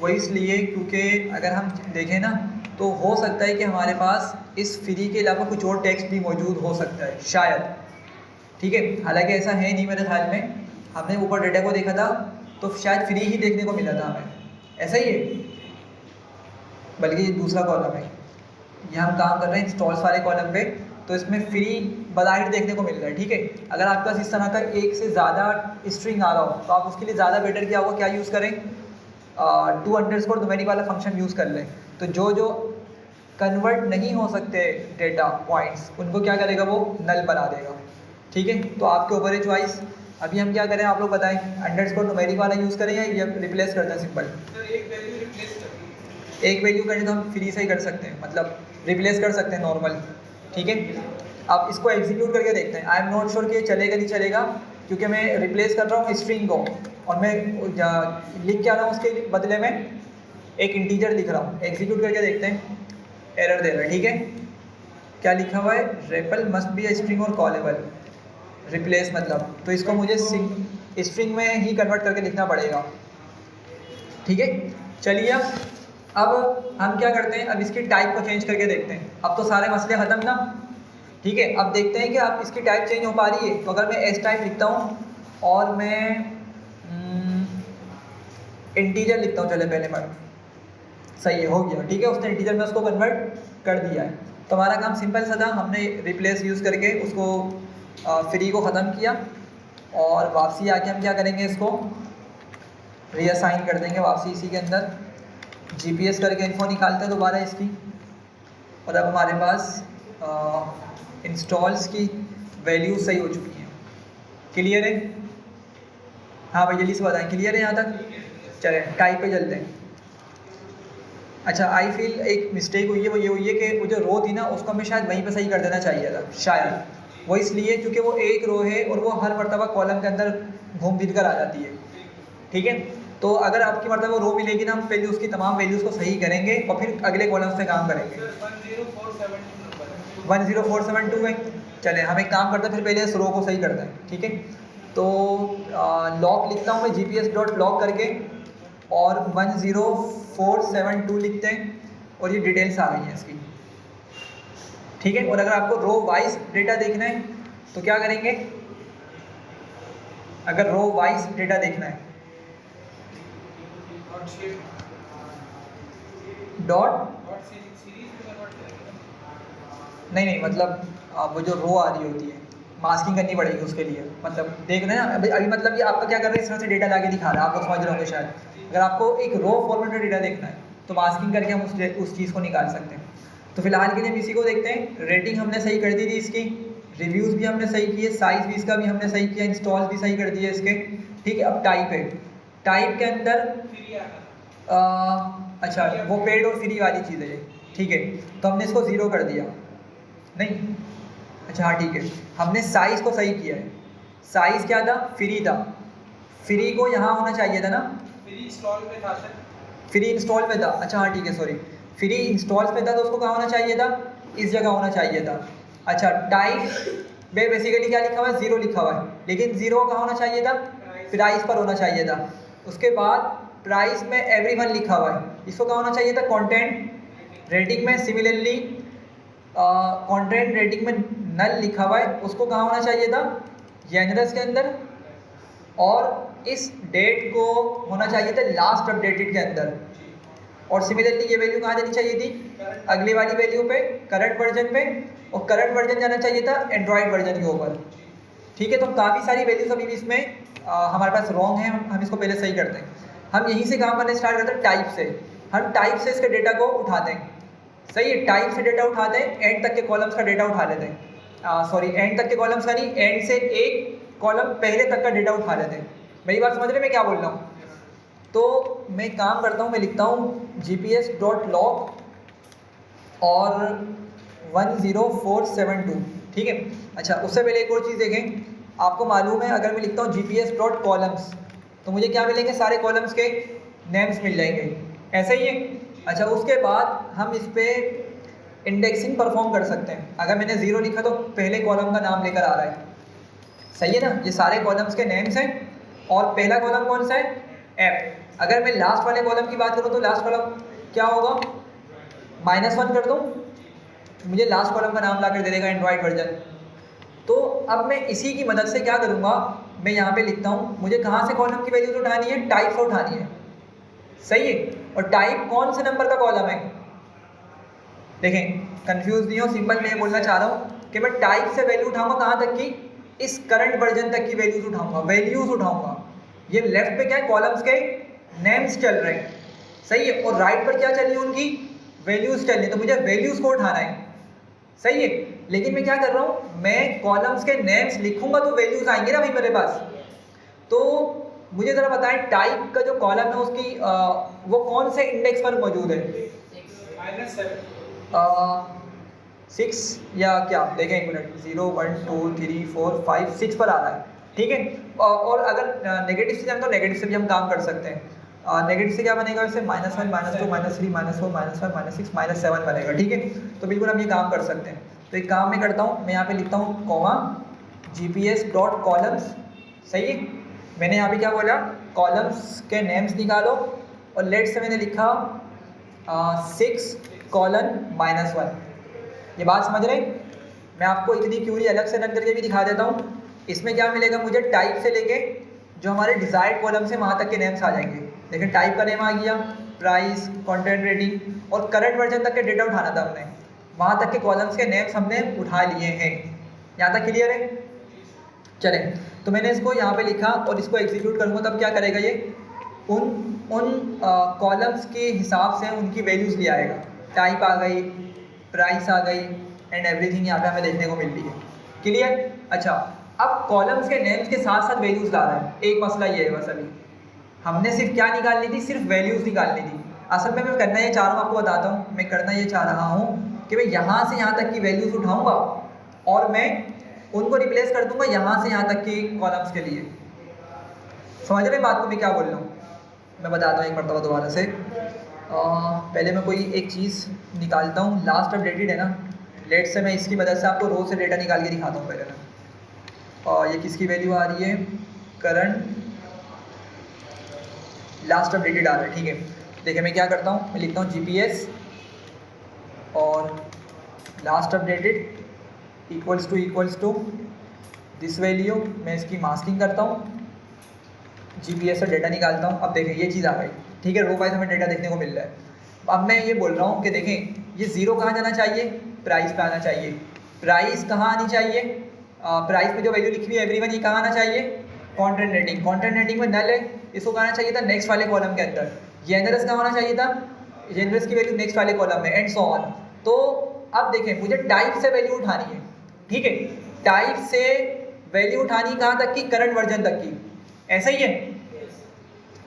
वो इसलिए क्योंकि अगर हम देखें ना तो हो सकता है कि हमारे पास इस फ्री के अलावा कुछ और टेक्स्ट भी मौजूद हो सकता है शायद, ठीक है। हालांकि ऐसा है नहीं मेरे ख्याल में, हमने ऊपर डेटा को देखा था तो शायद फ्री ही देखने को मिला था हमें, ऐसा ही है, बल्कि ये दूसरा कॉलम है, ये हम काम कर रहे हैं इंस्टॉल्स वाले कॉलम पे, तो इसमें फ्री बज़ाहिर देखने को मिल रहा है, ठीक है। अगर आपके पास इस तरह का एक से ज़्यादा स्ट्रिंग आ रहा हो तो आप उसके लिए ज़्यादा बेटर क्या होगा, क्या यूज़ करें, $2_ न्यूमेरिक वाला फंक्शन यूज़ कर लें। तो जो कन्वर्ट नहीं हो सकते डेटा पॉइंट्स, उनको क्या करेगा, वो नल बना देगा, ठीक है। तो आपके ऊपर है चॉइस। अभी हम क्या करें, आप लोग बताएं, अंडरस्कोर न्यूमेरिक वाला यूज़ करें या रिप्लेस करते हैं सिंपल। सर एक वैल्यू रिप्लेस कर, एक वैल्यू करें तो हम फ्री से ही कर सकते हैं, मतलब रिप्लेस कर सकते हैं नॉर्मल, ठीक है। अब इसको एग्जीक्यूट करके देखते हैं। आई एम नॉट श्योर कि ये चलेगा नहीं चलेगा, क्योंकि मैं रिप्लेस कर रहा हूँ स्ट्रिंग को और मैं लिख के आ रहा हूँ उसके बदले में एक इंटीजर लिख रहा हूँ। एग्जीक्यूट करके देखते हैं, एरर दे रहा है, ठीक है। क्या लिखा हुआ है, REPL must be a string और कॉलेबल, रिप्लेस मतलब, तो इसको मुझे स्ट्रिंग में ही कन्वर्ट करके लिखना पड़ेगा, ठीक है। चलिए अब हम क्या करते हैं, अब इसकी टाइप को चेंज करके देखते हैं। अब तो सारे मसले ख़त्म ना, ठीक है। अब देखते हैं कि अब इसकी टाइप चेंज हो पा रही है। तो अगर मैं एस टाइप लिखता हूँ और मैं इंटीजर लिखता हूँ, चले पहले पर, सही है, हो गया, ठीक है। उसने इंटीजर में उसको कन्वर्ट कर दिया है। तो हमारा काम सिंपल सा था, हमने रिप्लेस यूज़ करके उसको फ्री को ख़त्म किया, और वापसी आके हम क्या करेंगे, इसको रीअसाइन कर देंगे वापसी इसी के अंदर। GPS करके इन्फो निकालते हैं दोबारा इसकी, और अब हमारे पास इंस्टॉल्स की वैल्यू सही हो चुकी हैं। क्लियर है? हाँ भाई जल्दी से बताएं, क्लियर है यहाँ तक? चलें टाइप पे चलते हैं। अच्छा, आई फील एक मिस्टेक हुई है, वो ये हुई है कि वो जो रो थी ना उसको हमें शायद वहीं पे सही कर देना चाहिए था, शायद, वो इसलिए क्योंकि वो एक रो है और वो हर मरतबा कॉलम के अंदर घूम फिर कर आ जाती है, ठीक है। तो अगर आपकी मरतबा वो रो मिलेगी ना, हम पहले उसकी तमाम वैल्यूज़ को सही करेंगे और फिर अगले कॉलम्स पे काम करेंगे। 10472 है। चले हम एक काम करते हैं, फिर पहले इस रो को सही करते हैं, ठीक है। तो लॉक लिखता हूँ मैं gps.log करके और 10472 लिखते हैं और ये डिटेल्स आ गई हैं इसकी, ठीक है। और अगर आपको रो वाइज डेटा देखना है तो क्या करेंगे, अगर रो वाइज डेटा देखना है डॉट नहीं मतलब वो जो रो आ रही होती है मास्किंग करनी पड़ेगी उसके लिए, मतलब देख रहे हैं ना अभी मतलब ये आपका क्या कर रहे हैं, इस तरह से डेटा लाके दिखा रहा है, आप लोग समझ रहे होंगे शायद। अगर आपको एक रो फॉर्मेट में डेटा देखना है तो मास्किंग करके हम उस चीज़ को निकाल सकते हैं। तो फिलहाल के लिए हम इसी को देखते हैं। रेटिंग हमने सही कर दी थी इसकी, रिव्यूज़ भी हमने सही किए, साइज़ भी इसका भी हमने सही किया, इंस्टॉल भी सही कर दिए इसके, ठीक है। अब टाइप है, टाइप के अंदर अच्छा वो पेड और फ्री वाली चीज़ है ये, ठीक है। तो हमने इसको 0 कर दिया, नहीं अच्छा हाँ ठीक है। हमने साइज़ को सही किया है, साइज़ क्या था, फ्री था, फ्री को यहाँ होना चाहिए था ना, फ्री इंस्टॉल में था सर, फ्री इंस्टॉल में था, अच्छा हाँ ठीक है सॉरी, फ्री इंस्टॉल में था तो उसको कहाँ होना चाहिए था, इस जगह होना चाहिए था। अच्छा टाइप में बेसिकली क्या लिखा हुआ है, 0 लिखा हुआ है, लेकिन 0 कहाँ होना चाहिए था, प्राइस पर होना चाहिए था। उसके बाद प्राइस में एवरीवन लिखा हुआ है, इसको कहाँ होना चाहिए था, कंटेंट रेटिंग में। सिमिलरली कंटेंट रेटिंग में नल लिखा हुआ है, उसको कहाँ होना चाहिए था, जेनरस के अंदर। और इस डेट को होना चाहिए था लास्ट अपडेटेड के अंदर। और सिमिलरली ये वैल्यू कहाँ जानी चाहिए थी, अगली वाली वैल्यू पे, करंट वर्जन पे, और करंट वर्जन जाना चाहिए था एंड्रॉयड वर्जन के ऊपर, ठीक है। तो काफ़ी सारी वैल्यूज अभी भी इसमें हमारे पास रॉन्ग है, हम इसको पहले सही करते हैं। हम यहीं से काम करने स्टार्ट करते हैं, टाइप से। हम टाइप से इसके डेटा को उठाते हैं, सही है, टाइप से डेटा उठाते हैं, एंड तक के कॉलम्स का डेटा उठा लेते हैं, सॉरी एंड तक के कॉलम्स का नहीं, एंड से एक कॉलम पहले तक का डेटा उठा लेते हैं। मेरी बात समझ रहे मैं क्या बोल रहा हूँ। तो मैं काम करता हूँ, मैं लिखता हूँ gps.log और 10472, ठीक है। अच्छा उससे पहले एक और चीज़ देखें, आपको मालूम है अगर मैं लिखता हूँ gps.columns तो मुझे क्या मिलेंगे, सारे कॉलम्स के नेम्स मिल जाएंगे, ऐसा ही है। अच्छा उसके बाद हम इस पर इंडेक्सिंग परफॉर्म कर सकते हैं। अगर मैंने 0 लिखा तो पहले कॉलम का नाम लेकर आ रहा है, सही है ना, ये सारे कॉलम्स के नेम्स हैं। और पहला कॉलम कौन सा है, एफ। अगर मैं लास्ट वाले कॉलम की बात करूँ तो लास्ट कॉलम क्या होगा, -1 कर दूँ, मुझे लास्ट कॉलम का नाम ला कर दे देगा एंड्रॉयड वर्जन। तो अब मैं इसी की मदद से क्या करूँगा, मैं यहाँ पे लिखता हूँ, मुझे कहाँ से कॉलम की वैल्यूज उठानी है, टाइप से उठानी है, सही है। और टाइप कौन से नंबर का कॉलम है, देखें कंफ्यूज नहीं हो, सिंपल मैं ये बोलना चाह रहा हूँ कि मैं टाइप से वैल्यू उठाऊंगा कहाँ तक की, इस करंट वर्जन तक की वैल्यूज उठाऊंगा, वैल्यूज उठाऊंगा। ये लेफ्ट पे क्या है, कॉलम्स के नेम्स चल रहे हैं, सही है, और राइट पर क्या चल रही है, उनकी वैल्यूज चल रही है, तो मुझे वैल्यूज को उठाना है, सही है। लेकिन मैं क्या कर रहा हूँ, मैं कॉलम्स के नेम्स लिखूंगा तो वैल्यूज आएंगे ना भाई मेरे पास। तो मुझे ज़रा बताएं टाइप का जो कॉलम है उसकी वो कौन से इंडेक्स पर मौजूद है, -6 या क्या, देखें एक मिनट, 0 1 2 3 4 5 6 पर आ रहा है, ठीक है। और अगर नेगेटिव से जाए तो नेगेटिव से भी हम काम कर सकते हैं। नेगेटिव से क्या बनेगा वैसे, -1 -2 -3 -4 -5 -6 -7 बनेगा, ठीक है। तो बिल्कुल हम ये काम कर सकते हैं। तो एक काम मैं करता हूँ, मैं यहाँ पे लिखता हूँ कॉमा gps.columns, सही है। मैंने यहाँ पे क्या बोला, कॉलम्स के नेम्स निकालो, और लेट से मैंने लिखा 6:-1। ये बात समझ रहे हैं। मैं आपको इतनी क्यूरी अलग से रन करके भी दिखा देता हूँ। इसमें क्या मिलेगा मुझे, टाइप से लेके जो हमारे डिज़ायर्ड कॉलम से वहाँ तक के नेम्स आ जाएंगे। लेकिन टाइप का नेम आ गया, प्राइस, कंटेंट रेटिंग और करंट वर्जन तक के डेटा उठाना था हमने, वहाँ तक के कॉलम्स के नेम्स हमने उठा लिए हैं। यहाँ तक क्लियर है। चलें, तो मैंने इसको यहाँ पे लिखा और इसको एग्जीक्यूट करूँगा तब क्या करेगा ये, उन कॉलम्स के हिसाब से उनकी वैल्यूज़ ले आएगा। टाइप आ गई, प्राइस आ गई एंड एवरीथिंग यहाँ पे हमें देखने को मिल रही है। क्लियर। अच्छा, अब कॉलम्स के नेम्स के साथ साथ वैल्यूज़ ला रहा है। एक मसला ये है बस, अभी हमने सिर्फ क्या निकालनी थी, सिर्फ वैल्यूज़ निकालनी थी। असल में मैं करना ये चाह रहा हूँ, आपको बताता हूँ मैं करना ये चाह रहा हूँ कि मैं यहाँ से यहाँ तक की वैल्यूज़ उठाऊँगा और मैं उनको रिप्लेस कर दूंगा यहाँ से यहाँ तक के कॉलम्स के लिए। समझ रहे बात को मैं क्या बोल रहा हूँ? मैं बताता हूँ एक मरतबा दोबारा से। पहले मैं कोई एक चीज़ निकालता हूँ, लास्ट अपडेटेड है ना, लेट से मैं इसकी मदद से आपको रो से डेटा निकाल के दिखाता हूँ पहले मैं। और ये किसकी वैल्यू आ रही है? करंट लास्ट अपडेटेड आ रहा है, ठीक है। देखिए मैं क्या करता हूँ, मैं लिखता हूँ GPS और last updated equals to this value. मैं इसकी मास्किंग करता हूँ, GPS से डेटा निकालता हूँ। अब देखें ये चीज़ आ गई, ठीक है, रो वाइज हमें डेटा देखने को मिल रहा है। अब मैं ये बोल रहा हूँ कि देखें ये ज़ीरो कहाँ जाना चाहिए? प्राइस पे आना चाहिए। प्राइस कहाँ आनी चाहिए? प्राइस पे जो वैल्यू लिखी हुई है एवरीवन, ये कहाँ आना चाहिए? Content rating. कंटेंट रेटिंग में नल है, इसको कहाँ आना चाहिए था? नेक्स्ट वाले कॉलम के अंदर। जेनरस कहाँ होना चाहिए था? जेनरस की वैल्यू नेक्स्ट वाले कॉलम में, एंड सो ऑन। तो अब देखें मुझे टाइप से वैल्यू उठानी है, ठीक है, टाइप से वैल्यू उठानी कहाँ तक की? करंट वर्जन तक की, ऐसा ही है।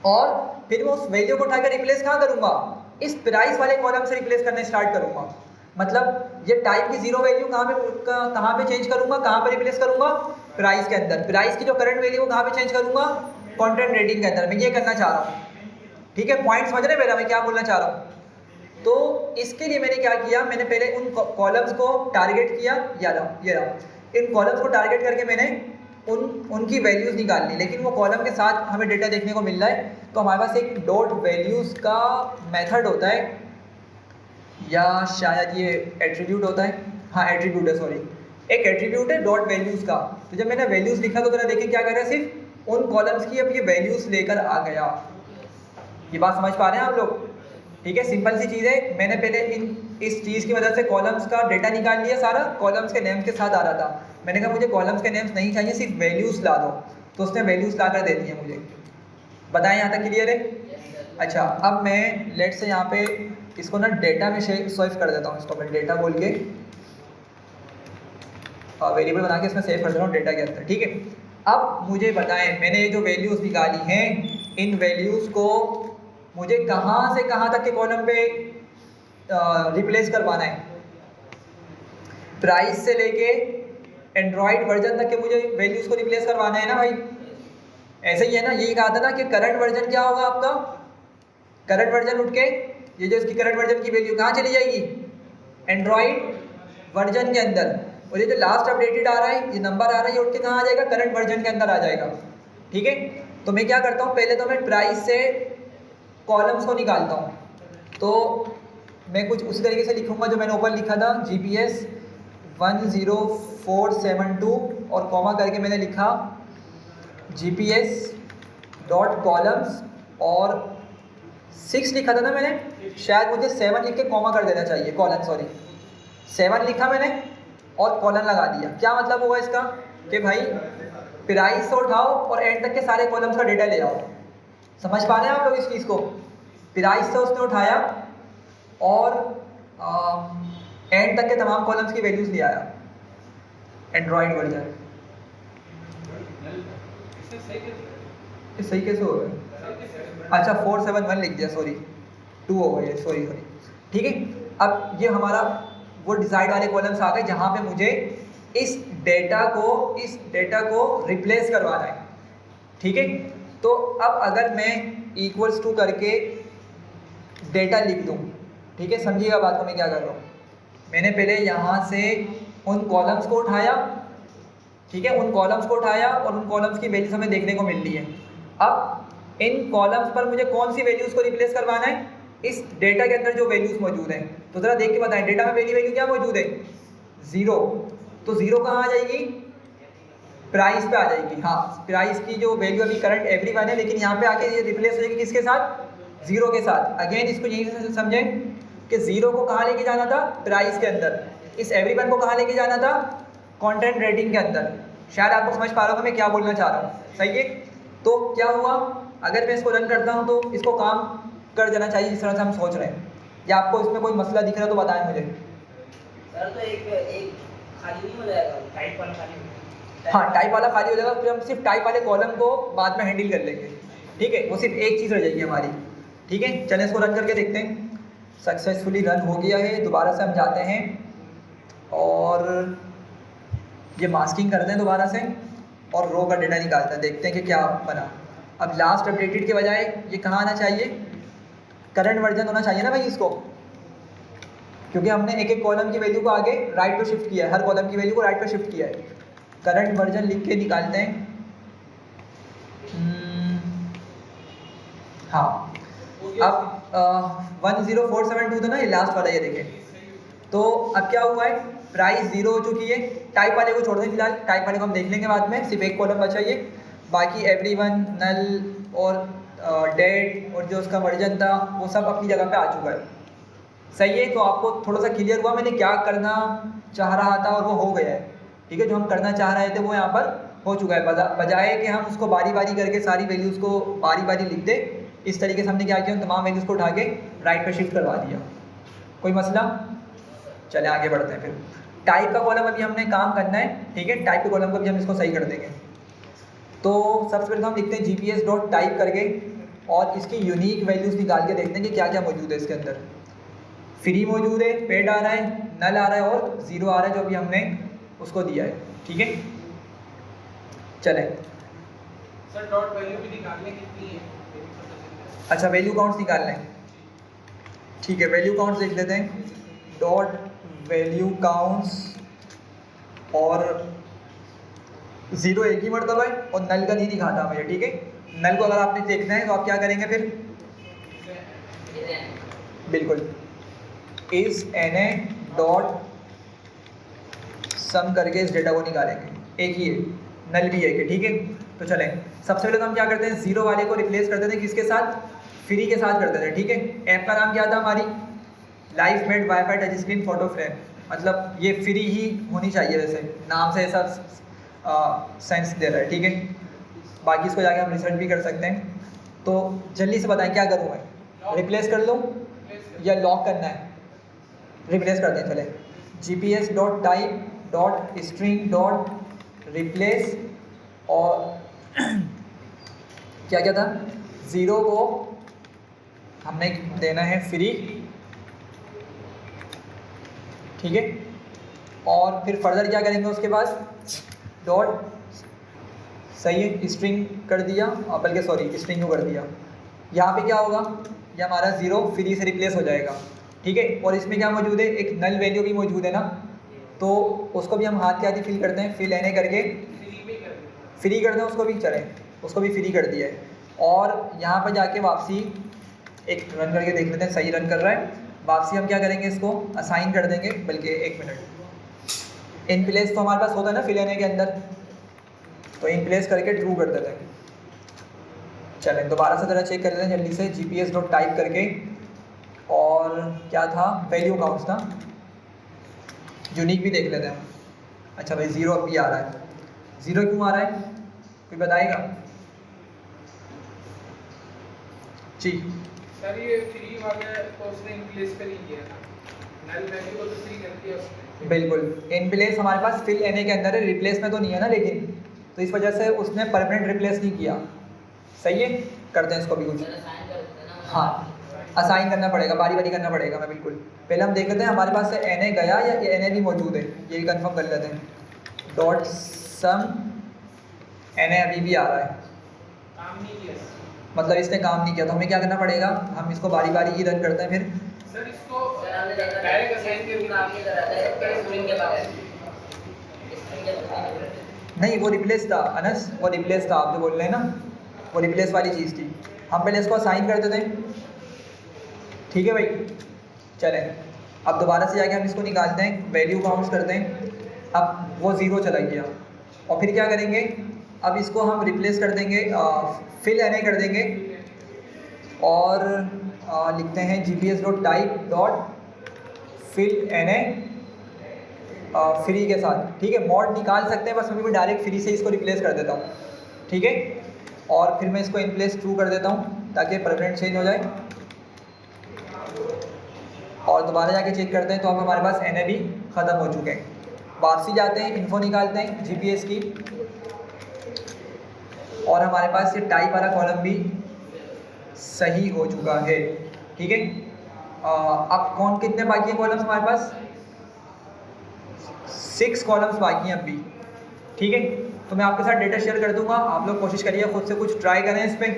और फिर मैं उस वैल्यू को उठाकर रिप्लेस कहाँ करूँगा? इस प्राइस वाले कॉलम से रिप्लेस करना स्टार्ट करूँगा। मतलब ये टाइप की जीरो वैल्यू कहाँ पे चेंज करूँगा? कहाँ पे रिप्लेस करूँगा? प्राइस के अंदर। प्राइस की जो करंट वैल्यू कहाँ पे चेंज करूँगा? कंटेंट रेटिंग के अंदर। मैं ये करना चाह रहा हूँ, ठीक है। पॉइंट समझ रहे मेरा मैं क्या बोलना चाह रहा हूँ? तो इसके लिए मैंने क्या किया, मैंने पहले उन कॉलम्स को टारगेट किया, ये रहा, इन कॉलम्स को टारगेट करके मैंने उनकी वैल्यूज़ निकाल ली। लेकिन वो कॉलम के साथ हमें डेटा देखने को मिल रहा है, तो हमारे पास एक डॉट वैल्यूज़ का मेथड होता है, या शायद ये एट्रीब्यूट होता है, हाँ एट्रीब्यूट है, सॉरी, एक एट्रीब्यूट है डॉट वैल्यूज़ का। तो जब मैंने वैल्यूज़ लिखा तो जरा देखिए क्या कर रहा है, सिर्फ उन कॉलम्स की अब ये वैल्यूज़ लेकर आ गया। ये बात समझ पा रहे हैं आप लोग? ठीक है, सिंपल सी चीज़ है। मैंने पहले इस चीज़ की मदद से कॉलम्स का डेटा निकाल लिया सारा, कॉलम्स के नेम्स के साथ आ रहा था। मैंने कहा मुझे कॉलम्स के नेम्स नहीं चाहिए, सिर्फ वैल्यूज़ ला दो, तो उसने वैल्यूज़ ला कर दे दिए मुझे। बताएं यहाँ तक क्लियर है? अच्छा, अब मैं लेट से यहाँ पे इसको ना डेटा में सेव कर देता हूँ, इसको मैं डेटा बोल के वेरिएबल बना के इसमें सेव कर दे रहा हूँ डेटा के अंदर, ठीक है। अब मुझे बताएं, मैंने ये जो वैल्यूज़ निकाली हैं, इन वैल्यूज़ को मुझे कहाँ से कहाँ तक के कॉलम पे रिप्लेस करवाना है? प्राइस से लेके एंड्रॉयड वर्जन तक के मुझे वैल्यूज़ को रिप्लेस करवाना है ना भाई, ऐसे ही है ना। यही कहा था ना कि करंट वर्जन क्या होगा आपका? करंट वर्जन उठ के ये जो इसकी करंट वर्जन की वैल्यू कहाँ चली जाएगी? एंड्रॉयड वर्जन के अंदर। और ये जो लास्ट अपडेटेड आ रहा है, ये नंबर आ रहा है, ये उठ के कहाँ आ जाएगा? करंट वर्जन के अंदर आ जाएगा, ठीक है। तो मैं क्या करता हूँ, पहले तो मैं प्राइस से कॉलम्स को निकालता हूँ। तो मैं कुछ उसी तरीके से लिखूँगा जो मैंने ऊपर लिखा था, GPS 10472 और कॉमा करके मैंने लिखा GPS डॉट कॉलम्स, और 6 लिखा था ना मैंने, शायद मुझे 7 लिख के कॉमा कर देना चाहिए, कॉलन, सॉरी 7 लिखा मैंने और कॉलन लगा दिया। क्या मतलब होगा इसका कि भाई प्राइस से उठाओ और एंड तक के सारे कॉलम्स का डेटा ले आओ। समझ पा रहे हैं आप लोग इस चीज़ को? प्राइस से उसने उठाया और एंड तक के तमाम कॉलम्स की वैल्यूज़ ले आया, एंड्रॉयड वर्जन। ये सही कैसे हो गया? अच्छा 471 लिख दिया, सॉरी 2 हो गए, सॉरी, ठीक है। अब ये हमारा वो डिज़ाइड वाले कॉलम्स आ गए जहाँ पे मुझे इस डेटा को रिप्लेस करवाना है, ठीक है। तो अब अगर मैं इक्वल्स टू करके डेटा लिख दूँ, ठीक है, समझिएगा बात को मैं क्या कर रहा हूँ। मैंने पहले यहाँ से उन कॉलम्स को उठाया, ठीक है, उन कॉलम्स को उठाया और उन कॉलम्स की वैल्यूज हमें देखने को मिल रही है। अब इन कॉलम्स पर मुझे कौन सी वैल्यूज़ को रिप्लेस करवाना है? इस डेटा के अंदर जो वैल्यूज़ मौजूद हैं। तो ज़रा देख के बताएं, डेटा में पहली वैल्यू क्या मौजूद है? 0। तो 0 कहाँ आ जाएगी? प्राइस पे आ जाएगी। हाँ, प्राइस की जो वैल्यू अभी करंट एवरीवन है, लेकिन यहाँ पे आके ये रिप्लेस हो जाएगी किसके साथ? 0 के साथ। अगेन इसको यहीं से समझें कि 0 को कहाँ लेके जाना था? प्राइस के अंदर। इस एवरीवन को कहाँ लेके जाना था? कंटेंट रेटिंग के अंदर। शायद आपको समझ पा रहा हूँ मैं क्या बोलना चाह रहा हूँ, सही है। तो क्या हुआ, अगर मैं इसको रन करता हूँ तो इसको काम कर देना चाहिए जिस तरह से हम सोच रहे हैं, या आपको इसमें कोई मसला दिख रहा है तो बताएं मुझे। सर तो एक खाली नहीं हो जाएगा, टाइप वाला खाली। हाँ, टाइप वाला खाली हो जाएगा, फिर हम सिर्फ टाइप वाले कॉलम को बाद में हैंडल कर लेंगे, ठीक है। वो सिर्फ एक चीज़ रह जाएगी हमारी, ठीक है। चलें इसको रन करके देखते हैं। सक्सेसफुली रन हो गया है। दोबारा से हम जाते हैं और ये मास्किंग करते हैं दोबारा से और रो का डेटा निकालते हैं, देखते हैं कि क्या बना। अब लास्ट अपडेटेड के बजाय ये कहाँ आना चाहिए, करंट वर्जन होना चाहिए ना भाई इसको, क्योंकि हमने एक एक कॉलम की वैल्यू को आगे राइट पे शिफ्ट किया है, हर कॉलम की वैल्यू को राइट पे शिफ्ट किया है। करंट वर्जन लिख के निकालते हैं। हाँ, अब 10472 था ना ये लास्ट वाला, ये देखें। तो अब क्या हुआ है, प्राइस 0 हो चुकी है। टाइप वाले को छोड़ दें फिलहाल, टाइप वाले को हम देख लेंगे बाद में, सिर्फ एक कॉलम बचा ये। बाकी एवरीवन, नल और डेट और जो उसका वर्जन था वो सब अपनी जगह पे आ चुका है। सही है, तो आपको थोड़ा सा क्लियर हुआ मैंने क्या करना चाह रहा था और वो हो गया है। ठीक है, जो हम करना चाह रहे थे वो यहाँ पर हो चुका है। बजाय कि हम उसको बारी बारी करके सारी वैल्यूज़ को बारी बारी लिख दे, इस तरीके से हमने क्या किया, तमाम वैल्यूज़ को उठा के राइट पे शिफ्ट करवा दिया। कोई मसला? चले आगे बढ़ते हैं। फिर टाइप का कॉलम अभी हमने काम करना है, ठीक है। टाइप के कॉलम को भी हम इसको सही कर देंगे। तो सबसे पहले तो हम लिखते हैं gps.type करके और इसकी यूनिक वैल्यूज़ निकाल के देखते हैं कि क्या क्या मौजूद है इसके अंदर। फ्री मौजूद है, पेड आ रहा है, नल आ रहा है और ज़ीरो आ रहा है जो अभी हमने उसको दिया है। ठीक है, चलें। सर डॉट वैल्यू भी निकालने कितनी है? अच्छा, वैल्यू काउंट्स निकालना है, ठीक है। वैल्यू काउंट्स देख लेते हैं। डॉट वैल्यू काउंट्स और ज़ीरो एक ही मरतबा है और नल का नहीं दिखाता मुझे, ठीक है। नल को अगर आपने देखना है तो आप क्या करेंगे फिर, बिल्कुल इस NA डॉट सम करके इस डेटा को निकालेंगे। एक ही है, नल भी एक है, ठीक है। तो चलें, सबसे पहले तो हम क्या करते हैं, ज़ीरो वाले को रिप्लेस करते थे किसके साथ, फ्री के साथ करते थे, ठीक है। ऐप का नाम क्या था हमारी, life made wifi touch screen photo frame, मतलब ये फ्री ही होनी चाहिए, वैसे नाम से ऐसा सेंस दे रहा है, ठीक है। बाकी इसको जाके हम रिसर्च भी कर सकते हैं। तो जल्दी से बताएं क्या करूँ मैं, रिप्लेस कर लूँ या लॉक करना है, रिप्लेस कर दें। चले, gps.type.string.replace और क्या क्या था, ज़ीरो को हमने देना है फ्री, ठीक है। और फिर फर्दर क्या करेंगे उसके बाद, डॉट, सही है, स्ट्रिंग कर दिया, बल्कि सॉरी स्ट्रिंग को कर दिया। यहाँ पे क्या होगा, ये हमारा ज़ीरो फ्री से रिप्लेस हो जाएगा, ठीक है। और इसमें क्या मौजूद है, एक नल वैल्यू भी मौजूद है ना, तो उसको भी हम हाथ के हाथ ही फिल करते हैं, फिल एने करके फ्री कर दें उसको भी, चलें उसको भी फ्री कर दिया है। और यहाँ पर जाके वापसी एक रन करके देख लेते हैं, सही रन कर रहा है। वापसी हम क्या करेंगे, इसको असाइन कर देंगे, बल्कि एक मिनट, इन प्लेस तो हमारे पास होता है ना फिल एने के अंदर, तो इन प्लेस करके ट्रू कर देते हैं। चलें दोबारा से ज़रा चेक कर लेते हैं जल्दी से, gps.type करके और क्या था, वैल्यू काउंट्स था, यूनिक भी देख लेते हैं। अच्छा भाई, ज़ीरो अभी आ रहा है, ज़ीरो क्यों आ रहा है, कोई बताएगा जी? सर ये फ्री वाला तो उसने इंप्लेस कर ही किया था, नल वैल्यू को तो फ्री कर दिया उसने। बिल्कुल, इन प्लेस हमारे पास फिल एने के अंदर है, रिप्लेस में तो नहीं है ना, लेकिन तो इस वजह से उसने परमानेंट रिप्लेस नहीं किया। सही है, करते हैं इसको भी कुछ, हाँ असाइन करना पड़ेगा, बारी बारी करना पड़ेगा। मैं बिल्कुल पहले हम देख लेते हैं हमारे पास से एने गया या एने भी मौजूद है, ये भी कंफर्म कर लेते हैं। डॉट सम एने अभी भी आ रहा है, काम नहीं किया मतलब इसने काम नहीं किया, तो हमें क्या करना पड़ेगा, हम इसको बारी बारी ही रन करते हैं फिर। सर इसको डायरेक्ट असाइन करके काम नहीं कर रहा था स्ट्रिंग के बाद, नहीं वो रिप्लेस था अनस, वो रिप्लेस था, आप जो बोल रहे हैं ना, वो रिप्लेस वाली चीज़ थी। हम पहले इसको असाइन कर देते हैं, ठीक है भाई। चलें अब दोबारा से जाके हम इसको निकालते हैं, वैल्यू काउंट्स करते हैं। अब वो ज़ीरो चला गया और फिर क्या करेंगे, अब इसको हम रिप्लेस कर देंगे, फिल एने कर देंगे और लिखते हैं gps.type.fill एने फ्री के साथ, ठीक है। मॉड निकाल सकते हैं, बस मैं भी डायरेक्ट फ्री से इसको रिप्लेस कर देता हूँ, ठीक है। और फिर मैं इसको इन प्लेस ट्रू कर देता हूँ ताकि परमानेंट चेंज हो जाए। और दोबारा जाके चेक करते हैं तो अब हमारे पास एन भी ख़त्म हो चुके हैं। वापसी जाते हैं, इन्फो निकालते हैं जीपीएस की, और हमारे पास ये टाइप वाला कॉलम भी सही हो चुका है, ठीक है। अब कितने बाकी हैं कॉलम्स हमारे पास, 6 कॉलम्स बाकी हैं अब भी, ठीक है, तो मैं आपके साथ डेटा शेयर कर दूंगा, आप लोग कोशिश करिए खुद से कुछ ट्राई करें इस पर,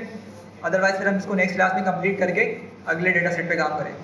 अदरवाइज़ फिर हम इसको नेक्स्ट क्लास में कंप्लीट करके अगले डेटा सेट पे काम करें।